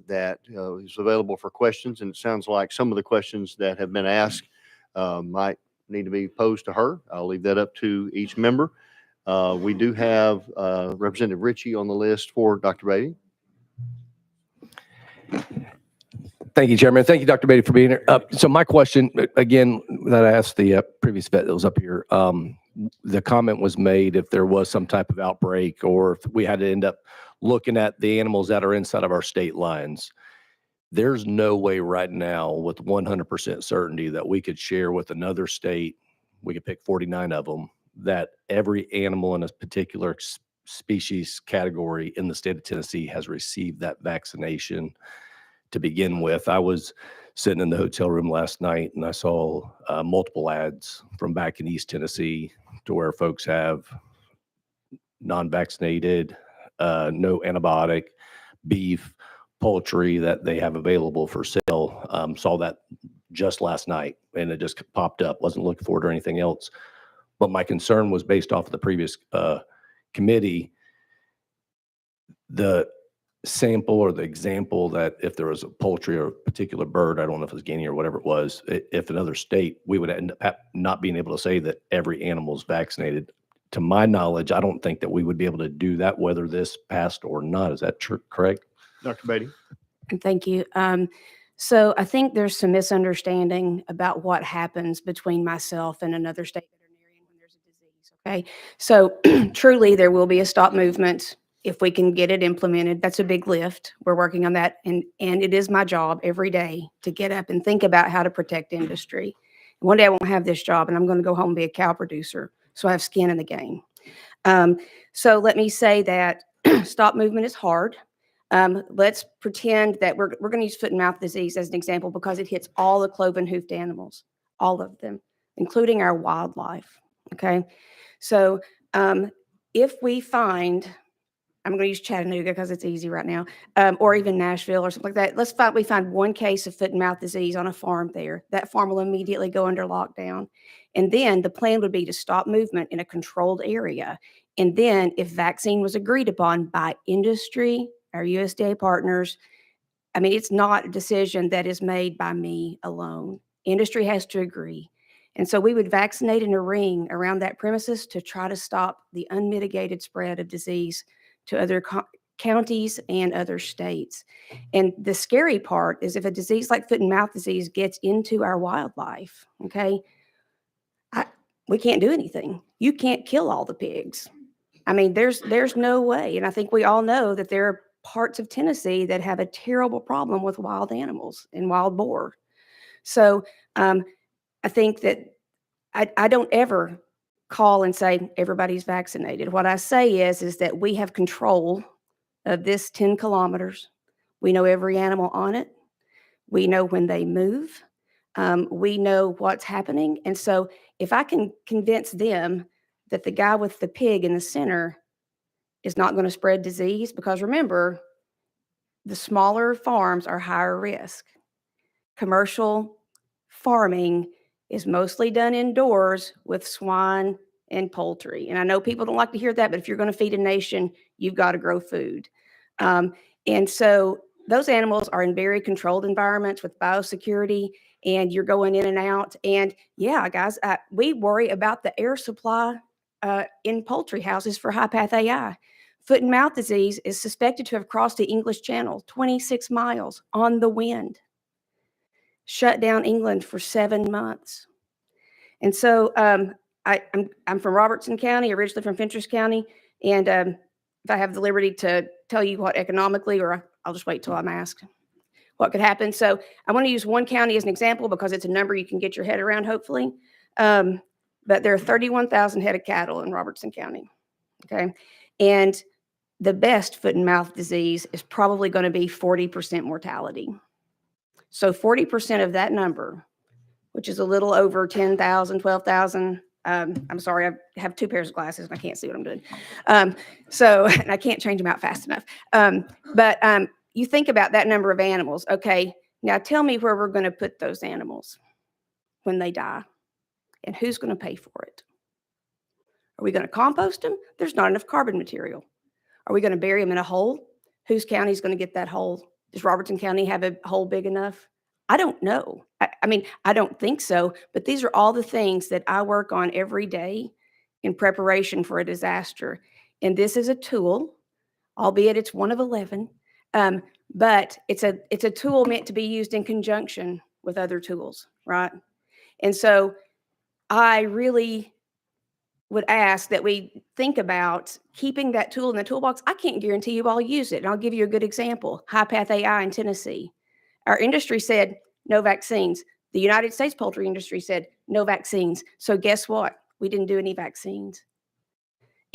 that is available for questions. And it sounds like some of the questions that have been asked might need to be posed to her. I'll leave that up to each member. We do have Representative Ritchie on the list for Dr. Beatty. Thank you, Chairman. Thank you, Dr. Beatty, for being here. So my question, again, that I asked the previous vet that was up here, the comment was made if there was some type of outbreak or if we had to end up looking at the animals that are inside of our state lines. There's no way right now with 100% certainty that we could share with another state, we could pick 49 of them, that every animal in a particular species category in the state of Tennessee has received that vaccination to begin with. I was sitting in the hotel room last night and I saw multiple ads from back in East Tennessee to where folks have non-vaccinated, no antibiotic beef, poultry that they have available for sale. Saw that just last night and it just popped up. Wasn't looking for it or anything else. But my concern was based off of the previous committee, the sample or the example that if there was a poultry or a particular bird, I don't know if it was guinea or whatever it was, if another state, we would end up not being able to say that every animal is vaccinated. To my knowledge, I don't think that we would be able to do that, whether this passed or not. Is that correct? Dr. Beatty? And thank you. So I think there's some misunderstanding about what happens between myself and another state veterinarian when there's a disease. Okay. So truly there will be a stop movement if we can get it implemented. That's a big lift. We're working on that. And it is my job every day to get up and think about how to protect industry. One day I won't have this job and I'm going to go home and be a cow producer. So I have skin in the game. So let me say that stop movement is hard. Let's pretend that we're going to use foot and mouth disease as an example because it hits all the cloven hoofed animals, all of them, including our wildlife. Okay. So if we find, I'm going to use Chattanooga because it's easy right now, or even Nashville or something like that. We find one case of foot and mouth disease on a farm there. That farm will immediately go under lockdown. And then the plan would be to stop movement in a controlled area. And then if vaccine was agreed upon by industry, our USDA partners, I mean, it's not a decision that is made by me alone. Industry has to agree. And so we would vaccinate in a ring around that premises to try to stop the unmitigated spread of disease to other counties and other states. And the scary part is if a disease like foot and mouth disease gets into our wildlife, okay, we can't do anything. You can't kill all the pigs. I mean, there's no way. And I think we all know that there are parts of Tennessee that have a terrible problem with wild animals and wild boar. So I think that I don't ever call and say everybody's vaccinated. What I say is that we have control of this 10 kilometers. We know every animal on it. We know when they move. We know what's happening. And so if I can convince them that the guy with the pig in the center is not going to spread disease, because remember, the smaller farms are higher risk. Commercial farming is mostly done indoors with swine and poultry. And I know people don't like to hear that, but if you're going to feed a nation, you've got to grow food. And so those animals are in very controlled environments with biosecurity, and you're going in and out. And yeah, guys, we worry about the air supply in poultry houses for high path AI. Foot and mouth disease is suspected to have crossed the English Channel 26 miles on the wind, shut down England for 7 months. And so I'm from Robertson County, originally from Fentress County. And if I have the liberty to tell you what economically, or I'll just wait till I'm asked what could happen. So I want to use one county as an example because it's a number you can get your head around, hopefully. But there are 31,000 head of cattle in Robertson County. Okay. And the best foot and mouth disease is probably going to be 40% mortality. So 40% of that number, which is a little over 10,000, 12,000. I'm sorry, I have 2 pairs of glasses and I can't see what I'm doing. So and I can't change them out fast enough. But you think about that number of animals. Okay, now tell me where we're going to put those animals when they die and who's going to pay for it. Are we going to compost them? There's not enough carbon material. Are we going to bury them in a hole? Whose county is going to get that hole? Does Robertson County have a hole big enough? I don't know. I mean, I don't think so, but these are all the things that I work on every day in preparation for a disaster. And this is a tool, albeit it's one of 11, but it's a tool meant to be used in conjunction with other tools, right? And so I really would ask that we think about keeping that tool in the toolbox. I can't guarantee you all use it. And I'll give you a good example. High Path AI in Tennessee. Our industry said no vaccines. The United States poultry industry said no vaccines. So guess what? We didn't do any vaccines.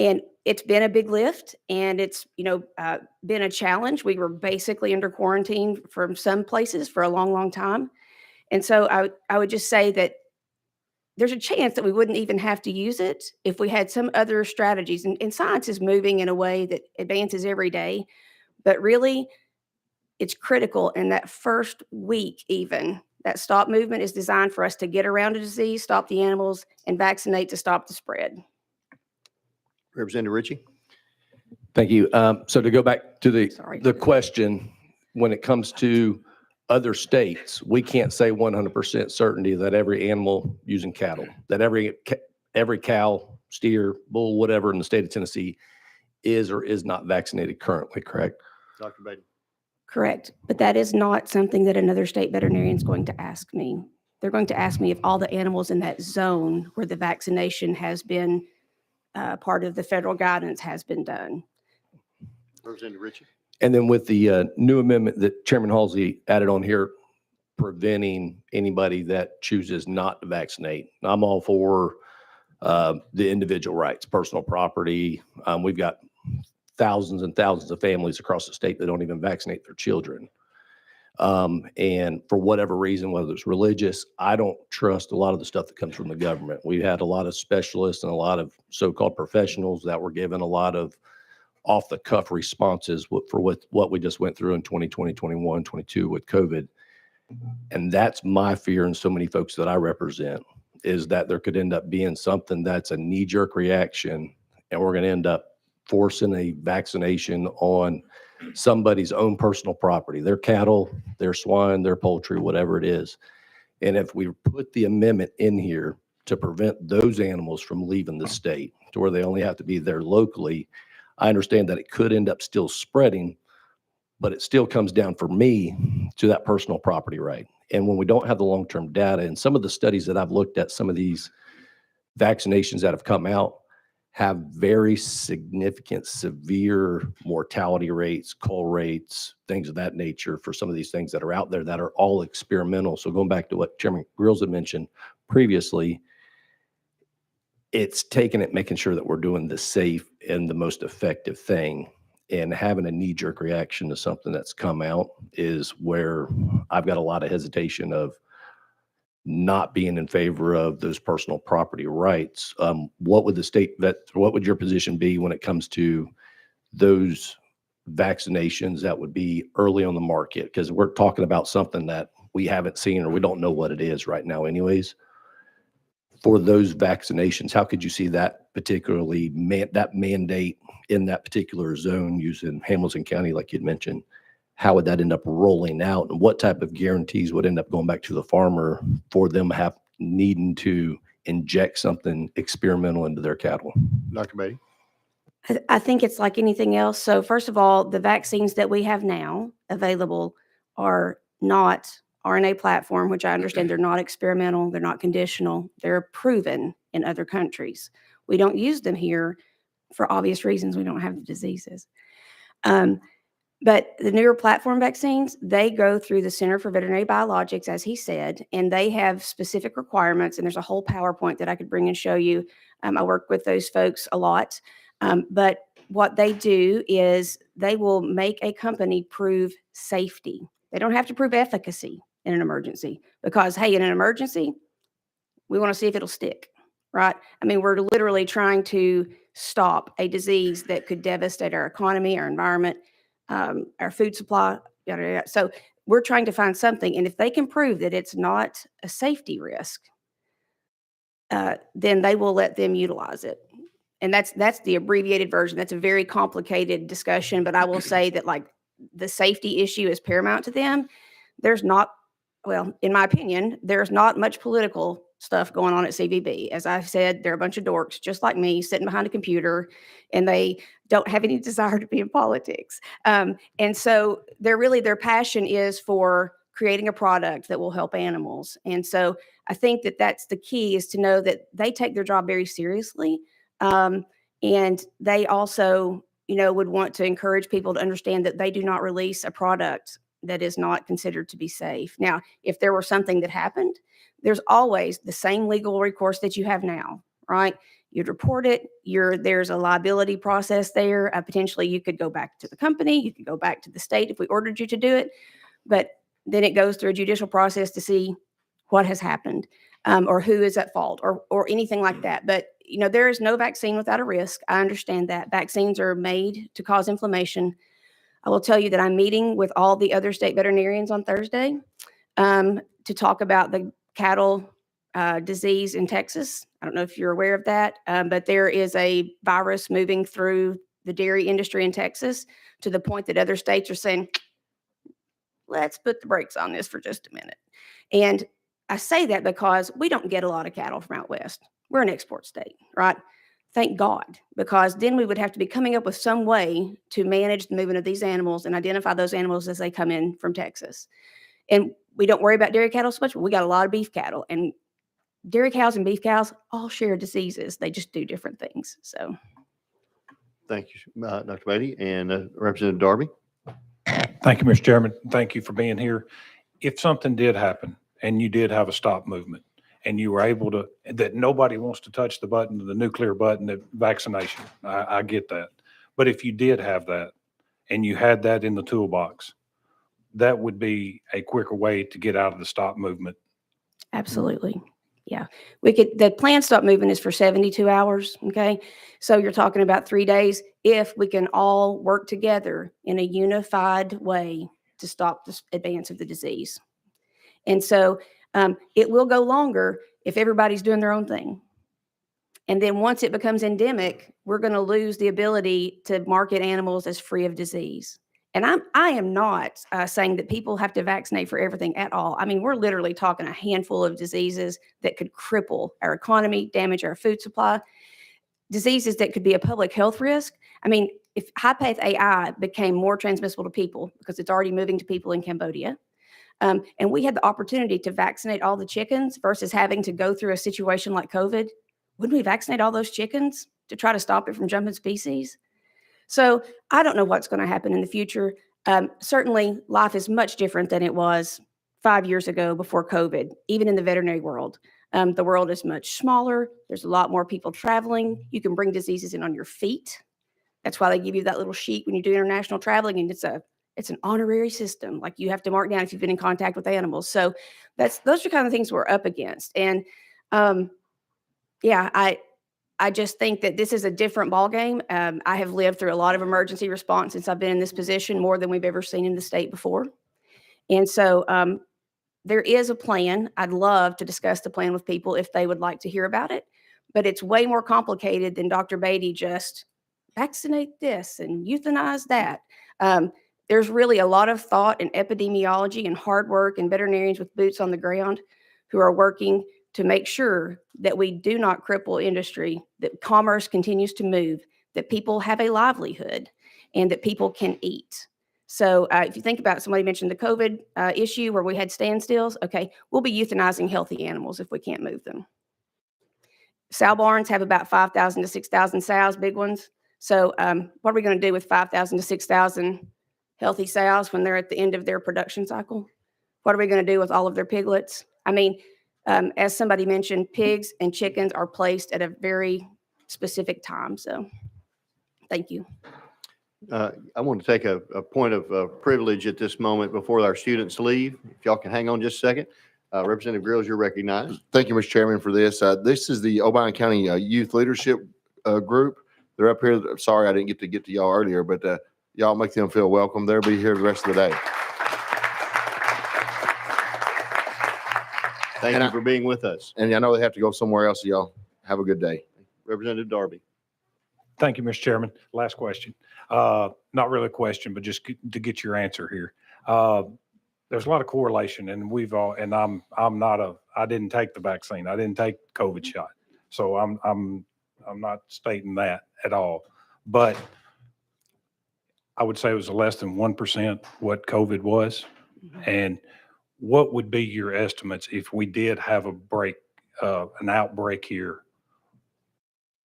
And it's been a big lift, and it's been a challenge. We were basically under quarantine from some places for a long, long time. And so I would just say that there's a chance that we wouldn't even have to use it if we had some other strategies. And science is moving in a way that advances every day. But really, it's critical in that first week even. That stop movement is designed for us to get around a disease, stop the animals, and vaccinate to stop the spread. Representative Ritchie. Thank you. So to go back to Sorry. the question, when it comes to other states, we can't say 100% certainty that every animal using cattle, that every cow, steer, bull, whatever in the state of Tennessee is or is not vaccinated currently, correct? Dr. Beatty. Correct. But that is not something that another state veterinarian is going to ask me. They're going to ask me if all the animals in that zone where the vaccination has been part of the federal guidance has been done. Representative Ritchie. And then with the new amendment that Chairman Halsey added on here, preventing anybody that chooses not to vaccinate, I'm all for the individual rights, personal property. We've got thousands and thousands of families across the state that don't even vaccinate their children. And for whatever reason, whether it's religious, I don't trust a lot of the stuff that comes from the government. We had a lot of specialists and a lot of so-called professionals that were given a lot of off-the-cuff responses for what we just went through in 2020, 21, 22 with COVID. And that's my fear, and so many folks that I represent, is that there could end up being something that's a knee-jerk reaction, and we're going to end up forcing a vaccination on somebody's own personal property, their cattle, their swine, their poultry, whatever it is. And if we put the amendment in here to prevent those animals from leaving the state to where they only have to be there locally, I understand that it could end up still spreading, but it still comes down for me to that personal property right. And when we don't have the long-term data, and some of the studies that I've looked at, some of these vaccinations that have come out have very significant, severe mortality rates, cull rates, things of that nature for some of these things that are out there that are all experimental. So going back to what Chairman Grills had mentioned previously, it's taking it, making sure that we're doing the safe and the most effective thing. And having a knee-jerk reaction to something that's come out is where I've got a lot of hesitation of not being in favor of those personal property rights. What would what would your position be when it comes to those vaccinations that would be early on the market? Because we're talking about something that we haven't seen or we don't know what it is right now anyways. For those vaccinations, how could you see that particularly, that mandate in that particular zone using Hamilton County, like you'd mentioned? How would that end up rolling out, and what type of guarantees would end up going back to the farmer for them needing to inject something experimental into their cattle? Dr. Beatty. I think it's like anything else. So first of all, the vaccines that we have now available are not RNA platform, which I understand they're not experimental, they're not conditional, they're proven in other countries. We don't use them here for obvious reasons. We don't have the diseases. But the newer platform vaccines, they go through the Center for Veterinary Biologics, as he said, and they have specific requirements. And there's a whole PowerPoint that I could bring and show you. I work with those folks a lot. But what they do is they will make a company prove safety. They don't have to prove efficacy in an emergency because, hey, in an emergency, we want to see if it'll stick, right? I mean, we're literally trying to stop a disease that could devastate our economy, our environment, our food supply, yada, yada. So we're trying to find something. And if they can prove that it's not a safety risk, then they will let them utilize it. And that's the abbreviated version. That's a very complicated discussion, but I will say that like the safety issue is paramount to them. There's not, well, in my opinion, there's not much political stuff going on at CVB. As I've said, they're a bunch of dorks just like me sitting behind a computer, and they don't have any desire to be in politics. And so their passion is for creating a product that will help animals. And so I think that that's the key, is to know that they take their job very seriously. And they also, would want to encourage people to understand that they do not release a product that is not considered to be safe. Now, if there were something that happened, there's always the same legal recourse that you have now, right? You'd report it. There's a liability process there. Potentially, you could go back to the company. You could go back to the state if we ordered you to do it. But then it goes through a judicial process to see what has happened. or who is at fault or anything like that. But, you know, there is no vaccine without a risk. I understand that. Vaccines are made to cause inflammation. I will tell you that I'm meeting with all the other state veterinarians on Thursday to talk about the cattle disease in Texas. I don't know if you're aware of that, but there is a virus moving through the dairy industry in Texas to the point that other states are saying, let's put the brakes on this for just a minute. And I say that because we don't get a lot of cattle from out west. We're an export state, right? Thank God, because then we would have to be coming up with some way to manage the movement of these animals and identify those animals as they come in from Texas. And we don't worry about dairy cattle so much, but we got a lot of beef cattle, and dairy cows and beef cows all share diseases. They just do different things. So. Thank you, Dr. Beatty, and Representative Darby. Thank you, Mr. Chairman. Thank you for being here. If something did happen and you did have a stop movement and you were able to, that nobody wants to touch the button, the nuclear button, the vaccination, I get that. But if you did have that and you had that in the toolbox, that would be a quicker way to get out of the stop movement. Absolutely. Yeah. The planned stop movement is for 72 hours. Okay. So you're talking about 3 days if we can all work together in a unified way to stop the advance of the disease. And so it will go longer if everybody's doing their own thing. And then once it becomes endemic, we're going to lose the ability to market animals as free of disease. And I am not saying that people have to vaccinate for everything at all. I mean, we're literally talking a handful of diseases that could cripple our economy, damage our food supply, diseases that could be a public health risk. I mean, if high-path AI became more transmissible to people, because it's already moving to people in Cambodia, and we had the opportunity to vaccinate all the chickens versus having to go through a situation like COVID, wouldn't we vaccinate all those chickens to try to stop it from jumping species? So I don't know what's going to happen in the future. Certainly, life is much different than it was 5 years ago before COVID, even in the veterinary world. The world is much smaller. There's a lot more people traveling. You can bring diseases in on your feet. That's why they give you that little sheet when you do international traveling, and it's an honorary system. Like, you have to mark down if you've been in contact with animals. So those are kind of things we're up against. And I just think that this is a different ballgame. I have lived through a lot of emergency response since I've been in this position, more than we've ever seen in the state before. And so there is a plan. I'd love to discuss the plan with people if they would like to hear about it, but it's way more complicated than Dr. Beatty just vaccinate this and euthanize that. There's really a lot of thought and epidemiology and hard work and veterinarians with boots on the ground who are working to make sure that we do not cripple industry, that commerce continues to move, that people have a livelihood, and that people can eat. So if you think about, somebody mentioned the COVID issue where we had standstills. Okay, we'll be euthanizing healthy animals if we can't move them. Sow barns have about 5,000 to 6,000 sows, big ones. So what are we going to do with 5,000 to 6,000 healthy sows when they're at the end of their production cycle? What are we going to do with all of their piglets? I mean, as somebody mentioned, pigs and chickens are placed at a very specific time. So thank you. I want to take a point of privilege at this moment before our students leave. If y'all can hang on just a second. Representative Grills, you're recognized. Thank you, Mr. Chairman, for this. This is the Obion County Youth Leadership Group. They're up here. Sorry, I didn't get to y'all earlier, but y'all make them feel welcome. They'll be here the rest of the day. Thank you for being with us. And I know they have to go somewhere else. So y'all have a good day. Representative Darby. Thank you, Mr. Chairman. Last question. Not really a question, but just to get your answer here. There's a lot of correlation, and I didn't take the vaccine. I didn't take COVID shot. So I'm not stating that at all. But I would say it was less than 1% what COVID was. And what would be your estimates if we did have an outbreak here?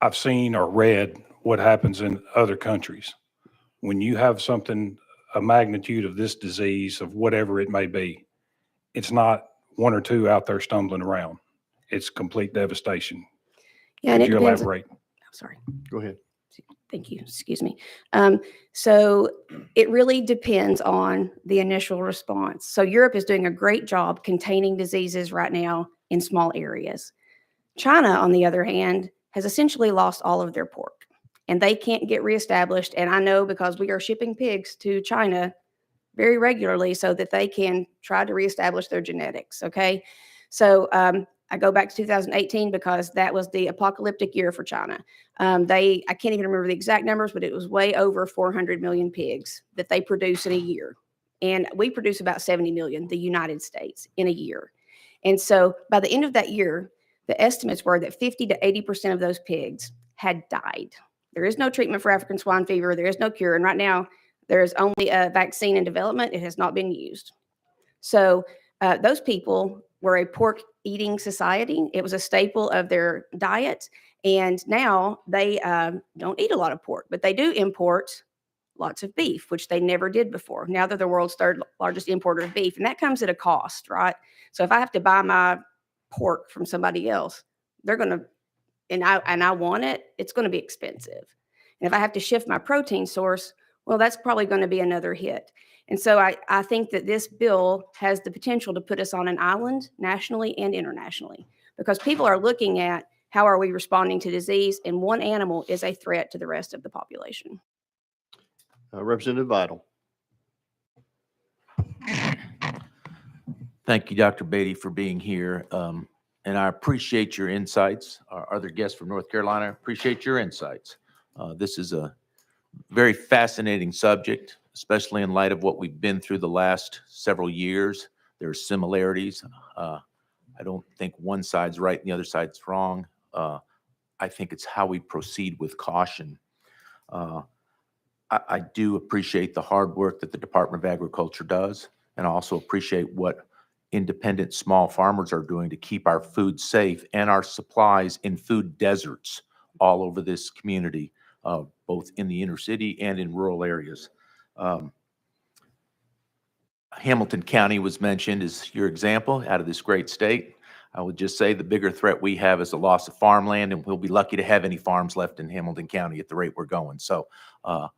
I've seen or read what happens in other countries. When you have something, a magnitude of this disease, of whatever it may be, it's not one or two out there stumbling around. It's complete devastation. Yeah, and Could it you depends. elaborate? I'm sorry. Go ahead. Thank you. Excuse me. So it really depends on the initial response. So Europe is doing a great job containing diseases right now in small areas. China, on the other hand, has essentially lost all of their pork and they can't get reestablished. And I know because we are shipping pigs to China very regularly so that they can try to reestablish their genetics. Okay. So I go back to 2018 because that was the apocalyptic year for China. I can't even remember the exact numbers, but it was way over 400 million pigs that they produce in a year. And we produce about 70 million, the United States, in a year. And so by the end of that year, the estimates were that 50 to 80% of those pigs had died. There is no treatment for African swine fever. There is no cure. And right now, there is only a vaccine in development. It has not been used. So those people were a pork eating society. It was a staple of their diet. And now they don't eat a lot of pork, but they do import lots of beef, which they never did before. Now they're the world's third largest importer of beef. And that comes at a cost, right? So if I have to buy my pork from somebody else, they're going to, and I want it, it's going to be expensive. And if I have to shift my protein source, well, that's probably going to be another hit. And so I think that this bill has the potential to put us on an island nationally and internationally because people are looking at how are we responding to disease, and one animal is a threat to the rest of the population. Representative Vital. Thank you, Dr. Beatty, for being here. And I appreciate your insights. Our other guests from North Carolina, appreciate your insights. This is a very fascinating subject, especially in light of what we've been through the last several years. There are similarities. I don't think one side's right and the other side's wrong. I think it's how we proceed with caution. I do appreciate the hard work that the Department of Agriculture does, and I also appreciate what independent small farmers are doing to keep our food safe and our supplies in food deserts all over this community, both in the inner city and in rural areas. Hamilton County was mentioned as your example out of this great state. I would just say the bigger threat we have is the loss of farmland, and we'll be lucky to have any farms left in Hamilton County at the rate we're going. So I'm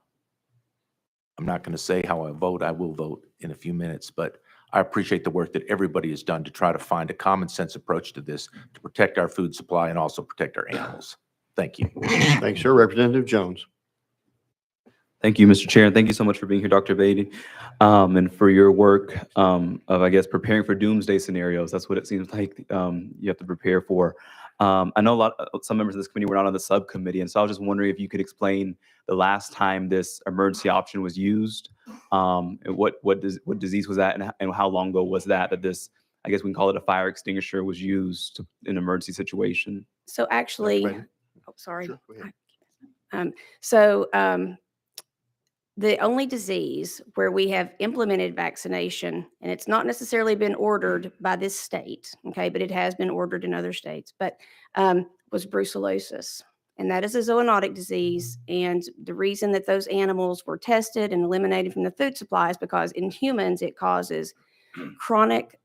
not going to say how I vote. I will vote in a few minutes, but I appreciate the work that everybody has done to try to find a common sense approach to this, to protect our food supply and also protect our animals. Thank you. Thanks, sir. Representative Jones. Thank you, Mr. Chair, and thank you so much for being here, Dr. Beatty, and for your work of, I guess, preparing for doomsday scenarios. That's what it seems like you have to prepare for. I know some members of this committee were not on the subcommittee, and so I was just wondering if you could explain the last time this emergency option was used, and what disease was that, and how long ago was that this, I guess we can call it a fire extinguisher, was used in an emergency situation. So actually, Brandon? oh, sorry. Sure, go ahead. The only disease where we have implemented vaccination, and it's not necessarily been ordered by this state, okay, but it has been ordered in other states, but was brucellosis. And that is a zoonotic disease. And the reason that those animals were tested and eliminated from the food supply is because in humans, it causes chronic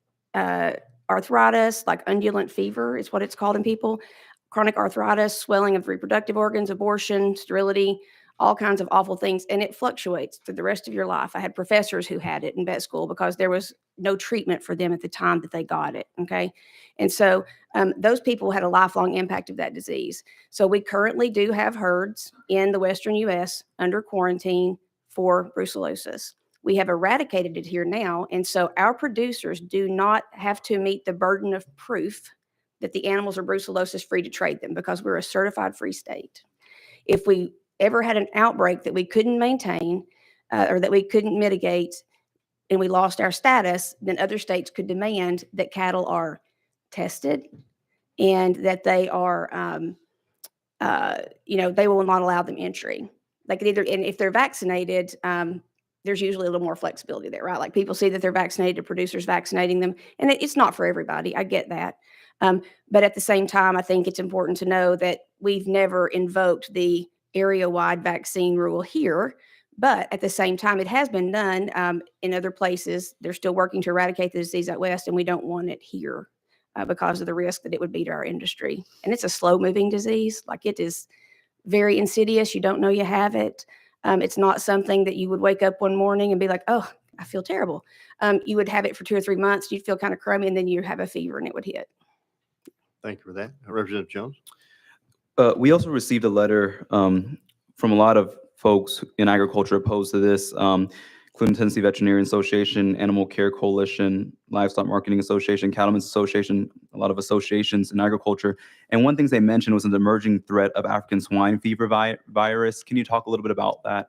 arthritis, like undulant fever is what it's called in people, chronic arthritis, swelling of reproductive organs, abortion, sterility, all kinds of awful things. And it fluctuates through the rest of your life. I had professors who had it in vet school because there was no treatment for them at the time that they got it. Okay. And so those people had a lifelong impact of that disease. So we currently do have herds in the Western US under quarantine for brucellosis. We have eradicated it here now. And so our producers do not have to meet the burden of proof that the animals are brucellosis free to trade them because we're a certified free state. If we ever had an outbreak that we couldn't maintain or that we couldn't mitigate and we lost our status, then other states could demand that cattle are tested and that they are, they will not allow them entry. They could either, and if they're vaccinated, there's usually a little more flexibility there, right? Like people see that they're vaccinated, producers vaccinating them, and it's not for everybody. I get that. But at the same time, I think it's important to know that we've never invoked the area-wide vaccine rule here, but at the same time, it has been done in other places. They're still working to eradicate the disease out west, and we don't want it here because of the risk that it would be to our industry. And it's a slow-moving disease. Like it is very insidious. You don't know you have it. It's not something that you would wake up one morning and be like, oh, I feel terrible. You would have it for 2 or 3 months. You'd feel kind of crummy, and then you have a fever and it would hit. Thank you for that. Representative Jones? We also received a letter from a lot of folks in agriculture opposed to this, including Tennessee Veterinarian Association, Animal Care Coalition, Livestock Marketing Association, Cattlemen's Association, a lot of associations in agriculture. And one thing they mentioned was an emerging threat of African swine fever virus. Can you talk a little bit about that?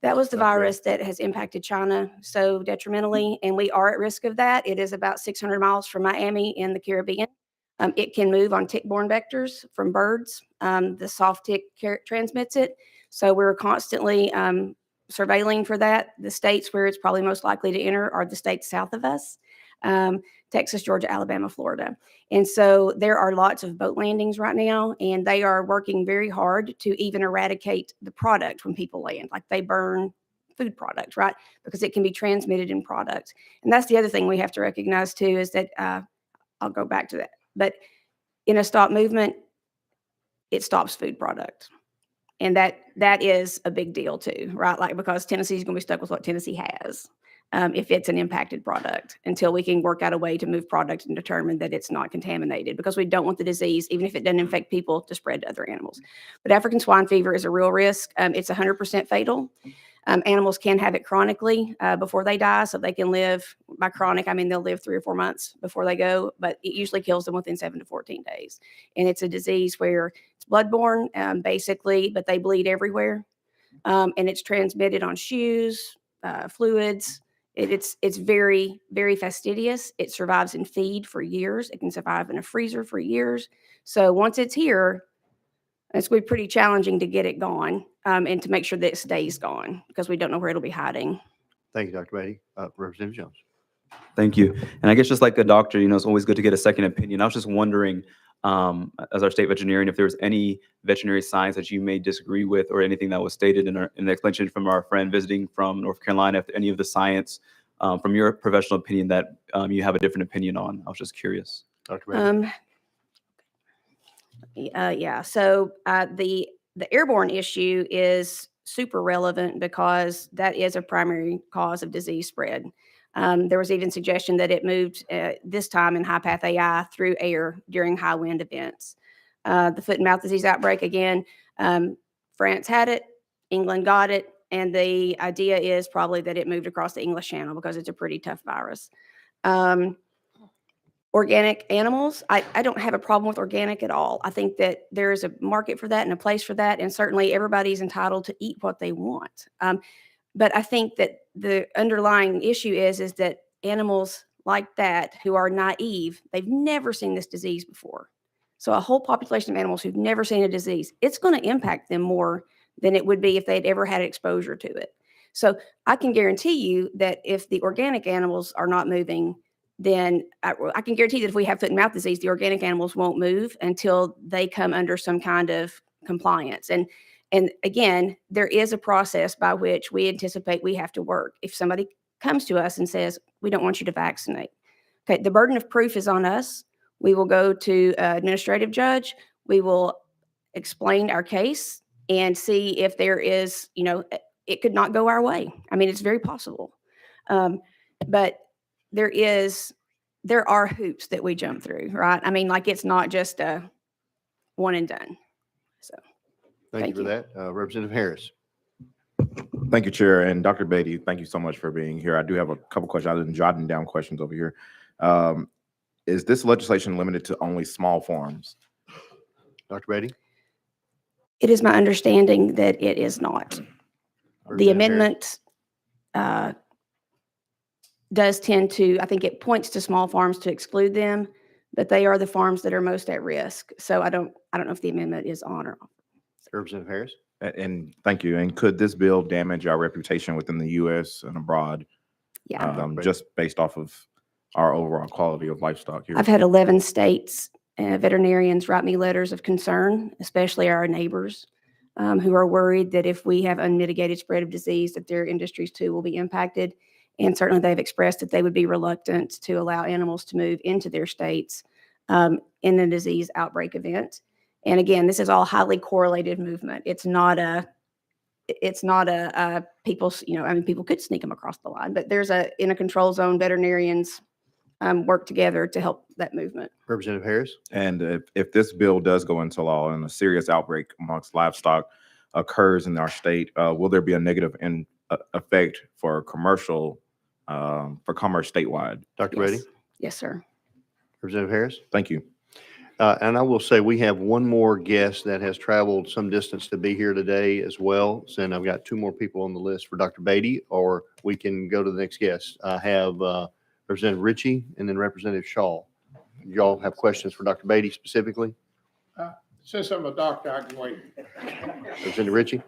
That was the virus that has impacted China so detrimentally, and we are at risk of that. It is about 600 miles from Miami in the Caribbean. It can move on tick-borne vectors from birds. The soft tick transmits it. So we're constantly surveilling for that. The states where it's probably most likely to enter are the states south of us, Texas, Georgia, Alabama, Florida. And so there are lots of boat landings right now, and they are working very hard to even eradicate the product when people land. Like they burn food product, right? Because it can be transmitted in product. And that's the other thing we have to recognize too, is that I'll go back to that. But in a stop movement, it stops food product. And that is a big deal too, right? Like, because Tennessee's going to be stuck with what Tennessee has if it's an impacted product until we can work out a way to move product and determine that it's not contaminated, because we don't want the disease, even if it doesn't infect people, to spread to other animals. But African swine fever is a real risk. It's 100% fatal. Animals can have it chronically before they die, so they can live. By chronic, I mean they'll live 3 or 4 months before they go, but it usually kills them within 7 to 14 days. And it's a disease where it's bloodborne, basically, but they bleed everywhere. And it's transmitted on shoes, fluids. It's very, very fastidious. It survives in feed for years. It can survive in a freezer for years. So once it's here, it's going to be pretty challenging to get it gone and to make sure that it stays gone, because we don't know where it'll be hiding. Thank you, Dr. Beatty. Representative Jones? Thank you. And I guess just like a doctor, it's always good to get a second opinion. I was just wondering, as our state veterinarian, if there was any veterinary science that you may disagree with, or anything that was stated in the explanation from our friend visiting from North Carolina, if any of the science from your professional opinion that you have a different opinion on. I was just curious. Dr. Beatty? Yeah. So the airborne issue is super relevant because that is a primary cause of disease spread. There was even suggestion that it moved this time in high path AI through air during high wind events. The foot and mouth disease outbreak, again, France had it, England got it, and the idea is probably that it moved across the English Channel because it's a pretty tough virus. Organic animals, I don't have a problem with organic at all. I think that there is a market for that and a place for that, and certainly everybody's entitled to eat what they want. But I think that the underlying issue is that animals like that who are naive, they've never seen this disease before. So a whole population of animals who've never seen a disease, it's going to impact them more than it would be if they'd ever had exposure to it. So I can guarantee you that if the organic animals are not moving, then I can guarantee that if we have foot and mouth disease, the organic animals won't move until they come under some kind of compliance. And again, there is a process by which we anticipate we have to work. If somebody comes to us and says, we don't want you to vaccinate, okay, the burden of proof is on us. We will go to an administrative judge. We will explain our case and see if there is, it could not go our way. I mean, it's very possible. But there are hoops that we jump through, right? I mean, like, it's not just a one and done. So Thank you for that. Representative Harris? Thank you, Chair. And Dr. Beatty, thank you so much for being here. I do have a couple questions. I've been jotting down questions over here. Is this legislation limited to only small farms? Dr. Beatty? it is my understanding that it is not. The amendment does tend to, I think it points to small farms to exclude them, but they are the farms that are most at risk. So I don't know if the amendment is on or off. Representative Harris? And thank you. And could this bill damage our reputation within the U.S. and abroad? Yeah. Just based off of our overall quality of livestock here? I've had 11 states veterinarians write me letters of concern, especially our neighbors, who are worried that if we have unmitigated spread of disease, that their industries too will be impacted. And certainly they've expressed that they would be reluctant to allow animals to move into their states in a disease outbreak event. And again, this is all highly correlated movement. It's not a people, I mean, people could sneak them across the line, but in a control zone, veterinarians work together to help that movement. Representative Harris? And if this bill does go into law and a serious outbreak amongst livestock occurs in our state, will there be a negative effect for commerce statewide? Dr. Yes. Beatty? Yes, sir. Representative Harris? Thank you. And I will say, we have one more guest that has traveled some distance to be here today as well. So then I've got two more people on the list for Dr. Beatty, or we can go to the next guest. I have Representative Ritchie and then Representative Shaw. Y'all have questions for Dr. Beatty specifically? Since I'm a doctor, I can wait. Representative Ritchie?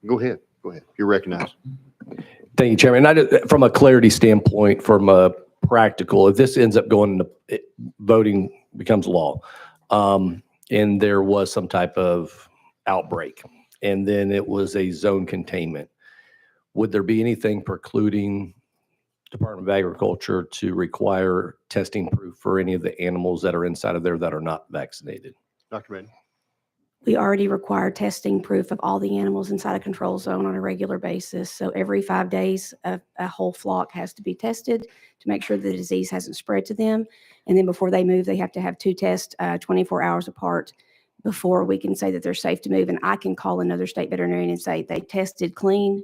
Go ahead. Go ahead. You're recognized. Thank you, Chairman. From a clarity standpoint, from a practical, if this ends up going to voting becomes law, and there was some type of outbreak, and then it was a zone containment, would there be anything precluding Department of Agriculture to require testing proof for any of the animals that are inside of there that are not vaccinated? Dr. Beatty? We already require testing proof of all the animals inside a control zone on a regular basis. So every 5 days, a whole flock has to be tested to make sure the disease hasn't spread to them. And then before they move, they have to have 2 tests 24 hours apart before we can say that they're safe to move. And I can call another state veterinarian and say, they tested clean.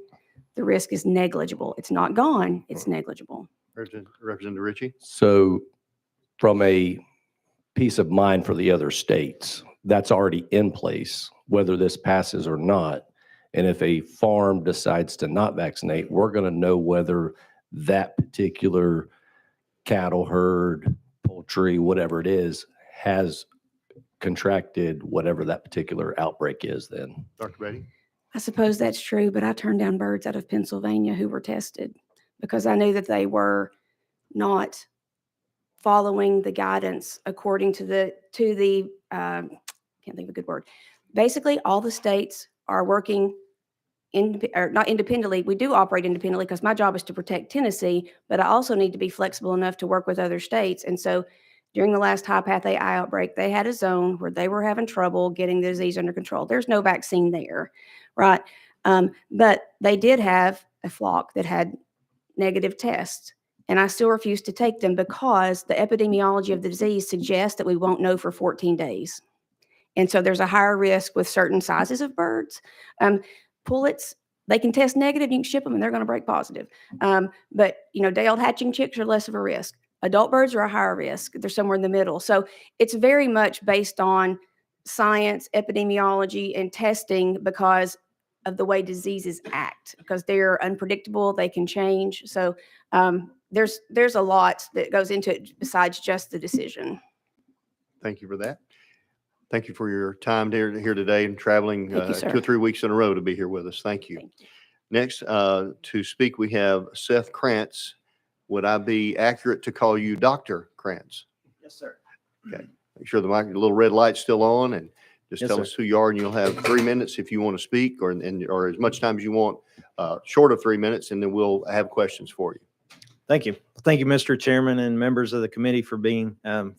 The risk is negligible. It's not gone. It's negligible. Representative Ritchie? So from a peace of mind for the other states, that's already in place, whether this passes or not. And if a farm decides to not vaccinate, we're going to know whether that particular cattle herd, poultry, whatever it is, has contracted whatever that particular outbreak is then. Dr. Beatty? I suppose that's true, but I turned down birds out of Pennsylvania who were tested because I knew that they were not following the guidance according to the can't think of a good word. Basically, all the states are working not independently. We do operate independently because my job is to protect Tennessee, but I also need to be flexible enough to work with other states. And so during the last high path AI outbreak, they had a zone where they were having trouble getting the disease under control. There's no vaccine there, right? But they did have a flock that had negative tests. And I still refuse to take them because the epidemiology of the disease suggests that we won't know for 14 days. And so there's a higher risk with certain sizes of birds. Pullets, they can test negative, you can ship them and they're going to break positive. But day-old hatching chicks are less of a risk. Adult birds are a higher risk. They're somewhere in the middle. So it's very much based on science, epidemiology, and testing because of the way diseases act, because they're unpredictable, they can change. So there's a lot that goes into it besides just the decision. Thank you for that. Thank you for your time here today and traveling Thank you, sir. 2 or 3 weeks in a row to be here with us. Thank you. Thank you. Next, to speak, we have Seth Krantz. Would I be accurate to call you Dr. Krantz? Yes, sir. Okay. Make sure the little red light's still on and just Yes, tell sir. us who you are, and you'll have 3 minutes if you want to speak or as much time as you want, short of 3 minutes, and then we'll have questions for you. Thank you. Thank you, Mr. Chairman and members of the committee for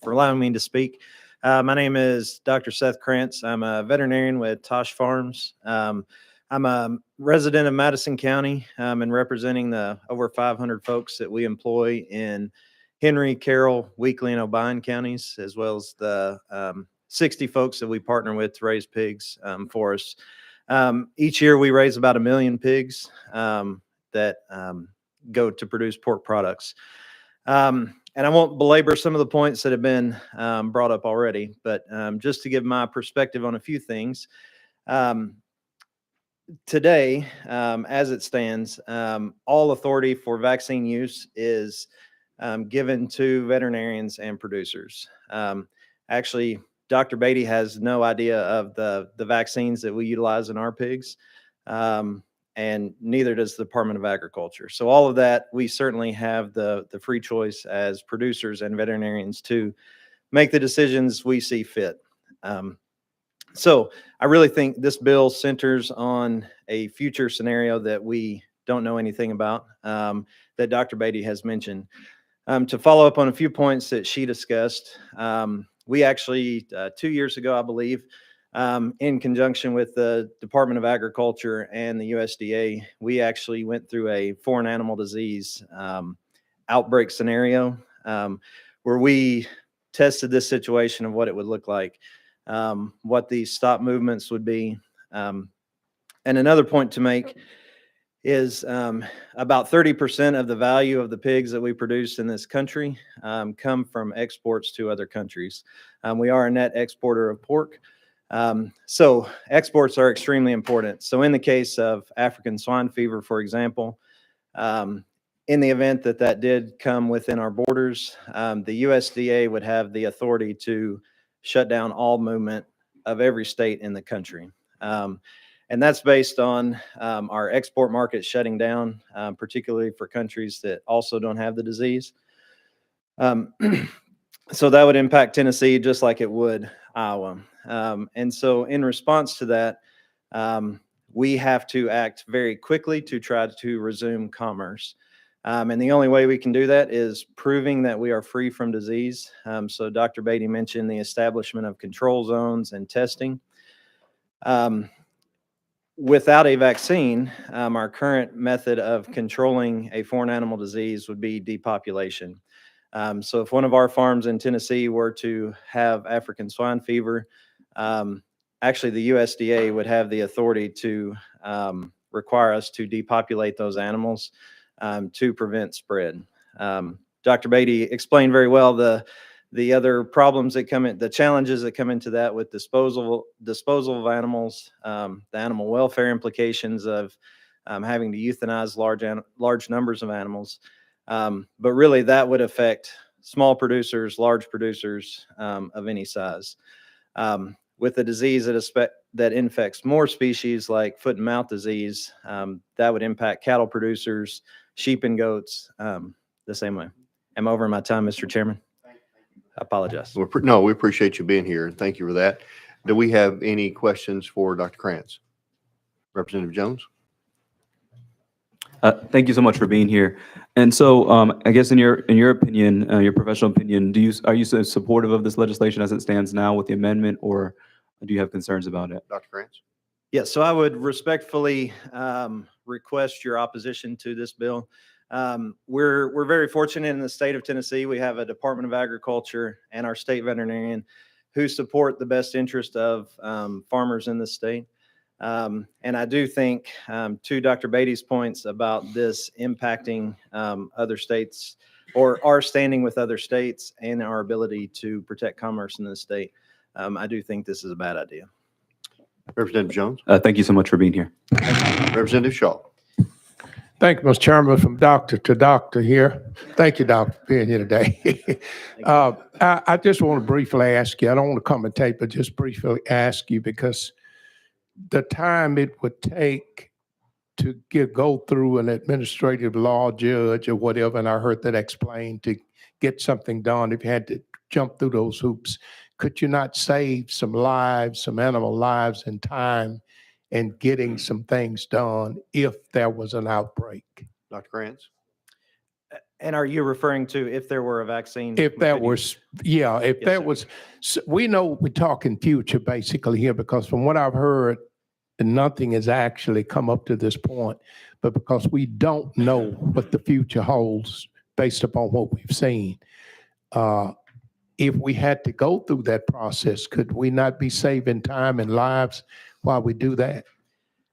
allowing me to speak. My name is Dr. Seth Krantz. I'm a veterinarian with Tosh Farms. I'm a resident of Madison County and representing the over 500 folks that we employ in Henry, Carroll, Weakley, and Obion counties, as well as the 60 folks that we partner with to raise pigs for us. Each year we raise about 1 million pigs that go to produce pork products. And I won't belabor some of the points that have been brought up already, but just to give my perspective on a few things. Today, as it stands, all authority for vaccine use is given to veterinarians and producers. Actually, Dr. Beatty has no idea of the vaccines that we utilize in our pigs, and neither does the Department of Agriculture. So all of that, we certainly have the free choice as producers and veterinarians to make the decisions we see fit. So I really think this bill centers on a future scenario that we don't know anything about, that Dr. Beatty has mentioned. To follow up on a few points that she discussed, We actually, 2 years ago, I believe, in conjunction with the Department of Agriculture and the USDA, we actually went through a foreign animal disease outbreak scenario where we tested this situation of what it would look like, what the stop movements would be. And another point to make is about 30% of the value of the pigs that we produce in this country come from exports to other countries. We are a net exporter of pork. So exports are extremely important. So in the case of African swine fever, for example, in the event that that did come within our borders, the USDA would have the authority to shut down all movement of every state in the country. And that's based on our export market shutting down, particularly for countries that also don't have the disease. So that would impact Tennessee just like it would Iowa. And so in response to that, we have to act very quickly to try to resume commerce. And the only way we can do that is proving that we are free from disease. So Dr. Beatty mentioned the establishment of control zones and testing. Without a vaccine, our current method of controlling a foreign animal disease would be depopulation. So if one of our farms in Tennessee were to have African swine fever, actually the USDA would have the authority to require us to depopulate those animals to prevent spread. Dr. Beatty explained very well the other problems that come in, the challenges that come into that with disposal of animals, the animal welfare implications of having to euthanize large numbers of animals. But really that would affect small producers, large producers of any size. With a disease that infects more species like foot and mouth disease, that would impact cattle producers, sheep and goats the same way. I'm over my time, Mr. Chairman. I apologize. No, we appreciate you being here. Thank you for that. Do we have any questions for Dr. Krantz? Representative Jones? Thank you so much for being here. And so, I guess in your opinion, your professional opinion, are you supportive of this legislation as it stands now with the amendment, or do you have concerns about it? Dr. Krantz? Yes, so I would respectfully request your opposition to this bill. We're very fortunate in the state of Tennessee. We have a Department of Agriculture and our state veterinarian who support the best interest of farmers in the state. And I do think, to Dr. Beatty's points about this impacting other states or our standing with other states and our ability to protect commerce in the state, I do think this is a bad idea. Representative Jones? Thank you so much for being here. Representative Shaw? Thank you, Mr. Chairman, from doctor to doctor here. Thank you, doctor, for being here today. I just want to briefly ask you, I don't want to commentate, but just briefly ask you, because the time it would take to go through an administrative law judge or whatever, and I heard that explained, to get something done, if you had to jump through those hoops, could you not save some lives, some animal lives and time in getting some things done if there was an outbreak? Dr. Krantz? And are you referring to if there were a vaccine? If that was, yeah, if Yes, that sir. was, we know we're talking future basically here, because from what I've heard, nothing has actually come up to this point, but because we don't know what the future holds based upon what we've seen. If we had to go through that process, could we not be saving time and lives while we do that?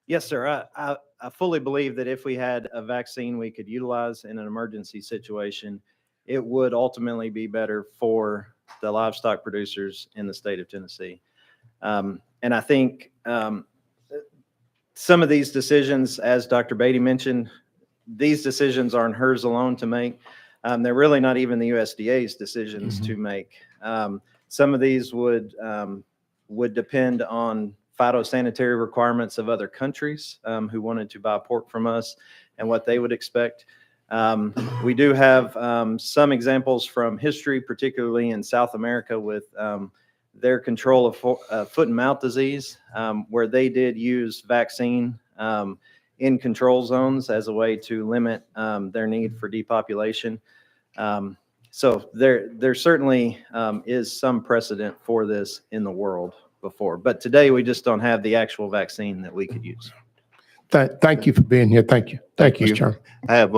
Yes, sir. I fully believe that if we had a vaccine we could utilize in an emergency situation, it would ultimately be better for the livestock producers in the state of Tennessee. And I think some of these decisions, as Dr. Beatty mentioned, these decisions aren't hers alone to make. They're really not even the USDA's decisions to make. Some of these would depend on phytosanitary requirements of other countries who wanted to buy pork from us and what they would expect. We do have some examples from history, particularly in South America with their control of foot and mouth disease, where they did use vaccine in control zones as a way to limit their need for depopulation. So there certainly is some precedent for this in the world before, but today we just don't have the actual vaccine that we could use. Thank you for being here. Thank you. Thank you, Mr. Chairman. I have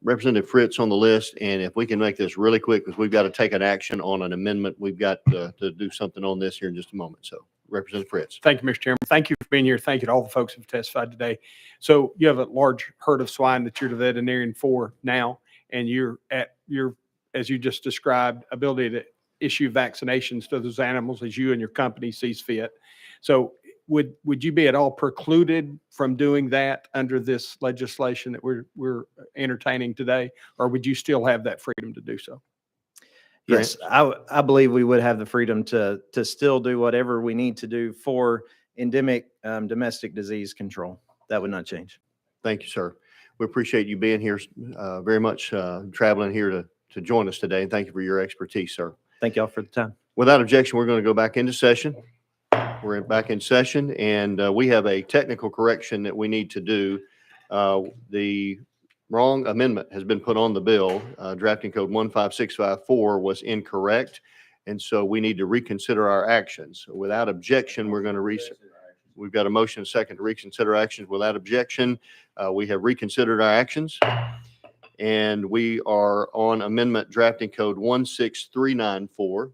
Representative Fritz on the list, and if we can make this really quick, because we've got to take an action on an amendment. We've got to do something on this here in just a moment. So Representative Fritz. Thank you, Mr. Chairman. Thank you for being here. Thank you to all the folks who've testified today. So you have a large herd of swine that you're the veterinarian for now, and you're at your, as you just described, ability to issue vaccinations to those animals as you and your company sees fit. So would you be at all precluded from doing that under this legislation that we're entertaining today, or would you still have that freedom to do so? Yes, I believe we would have the freedom to still do whatever we need to do for endemic domestic disease control. That would not change. Thank you, sir. We appreciate you being here very much, traveling here to join us today. And thank you for your expertise, sir. Thank y'all for the time. Without objection, we're going to go back into session. We're back in session, and we have a technical correction that we need to do. The wrong amendment has been put on the bill. Drafting code 15654 was incorrect, and so we need to reconsider our actions. Without objection, we're going to we've got a motion and a second to reconsider actions. Without objection, we have reconsidered our actions, and we are on amendment drafting code 16394.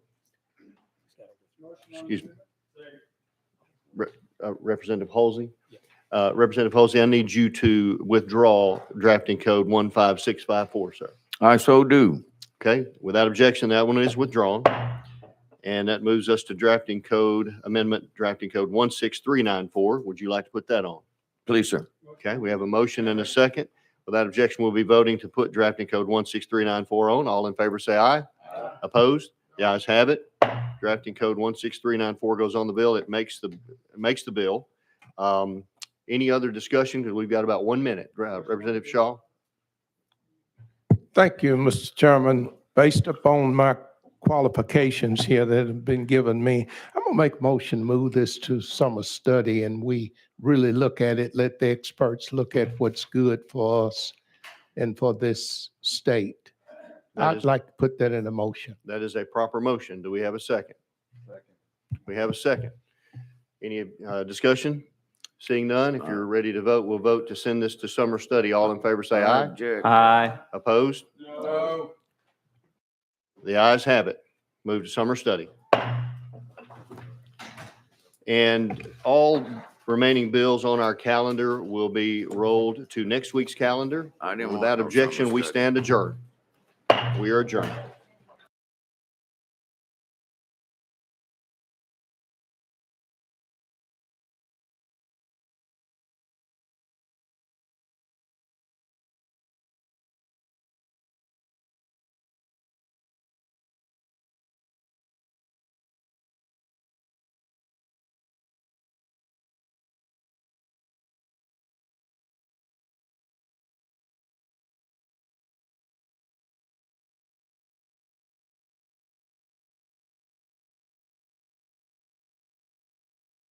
Excuse me. Representative Halsey. Representative Halsey, I need you to withdraw drafting code 15654, sir. I so do. Okay, without objection, that one is withdrawn. And that moves us to drafting code amendment, drafting code 16394. Would you like to put that on? Please, sir. Okay, we have a motion and a second. Without objection, we'll be voting to put drafting code 16394 on. All in favor, say aye. Opposed? The ayes have it. Drafting code 16394 goes on the bill. It makes the bill. Any other discussion? Because we've got about 1 minute. Representative Shaw. Thank you, Mr. Chairman. Based upon my qualifications here that have been given me, I'm gonna make a motion, move this to summer study, and we really look at it, let the experts look at what's good for us and for this state. I'd like to put that in a motion. That is a proper motion. Do we have a second? We have a second. Any discussion? Seeing none, if you're ready to vote, we'll vote to send this to summer study. All in favor, say aye. Aye. Opposed? No. The ayes have it. Move to summer study. And all remaining bills on our calendar will be rolled to next week's calendar. Without objection, we stand adjourned. We are adjourned.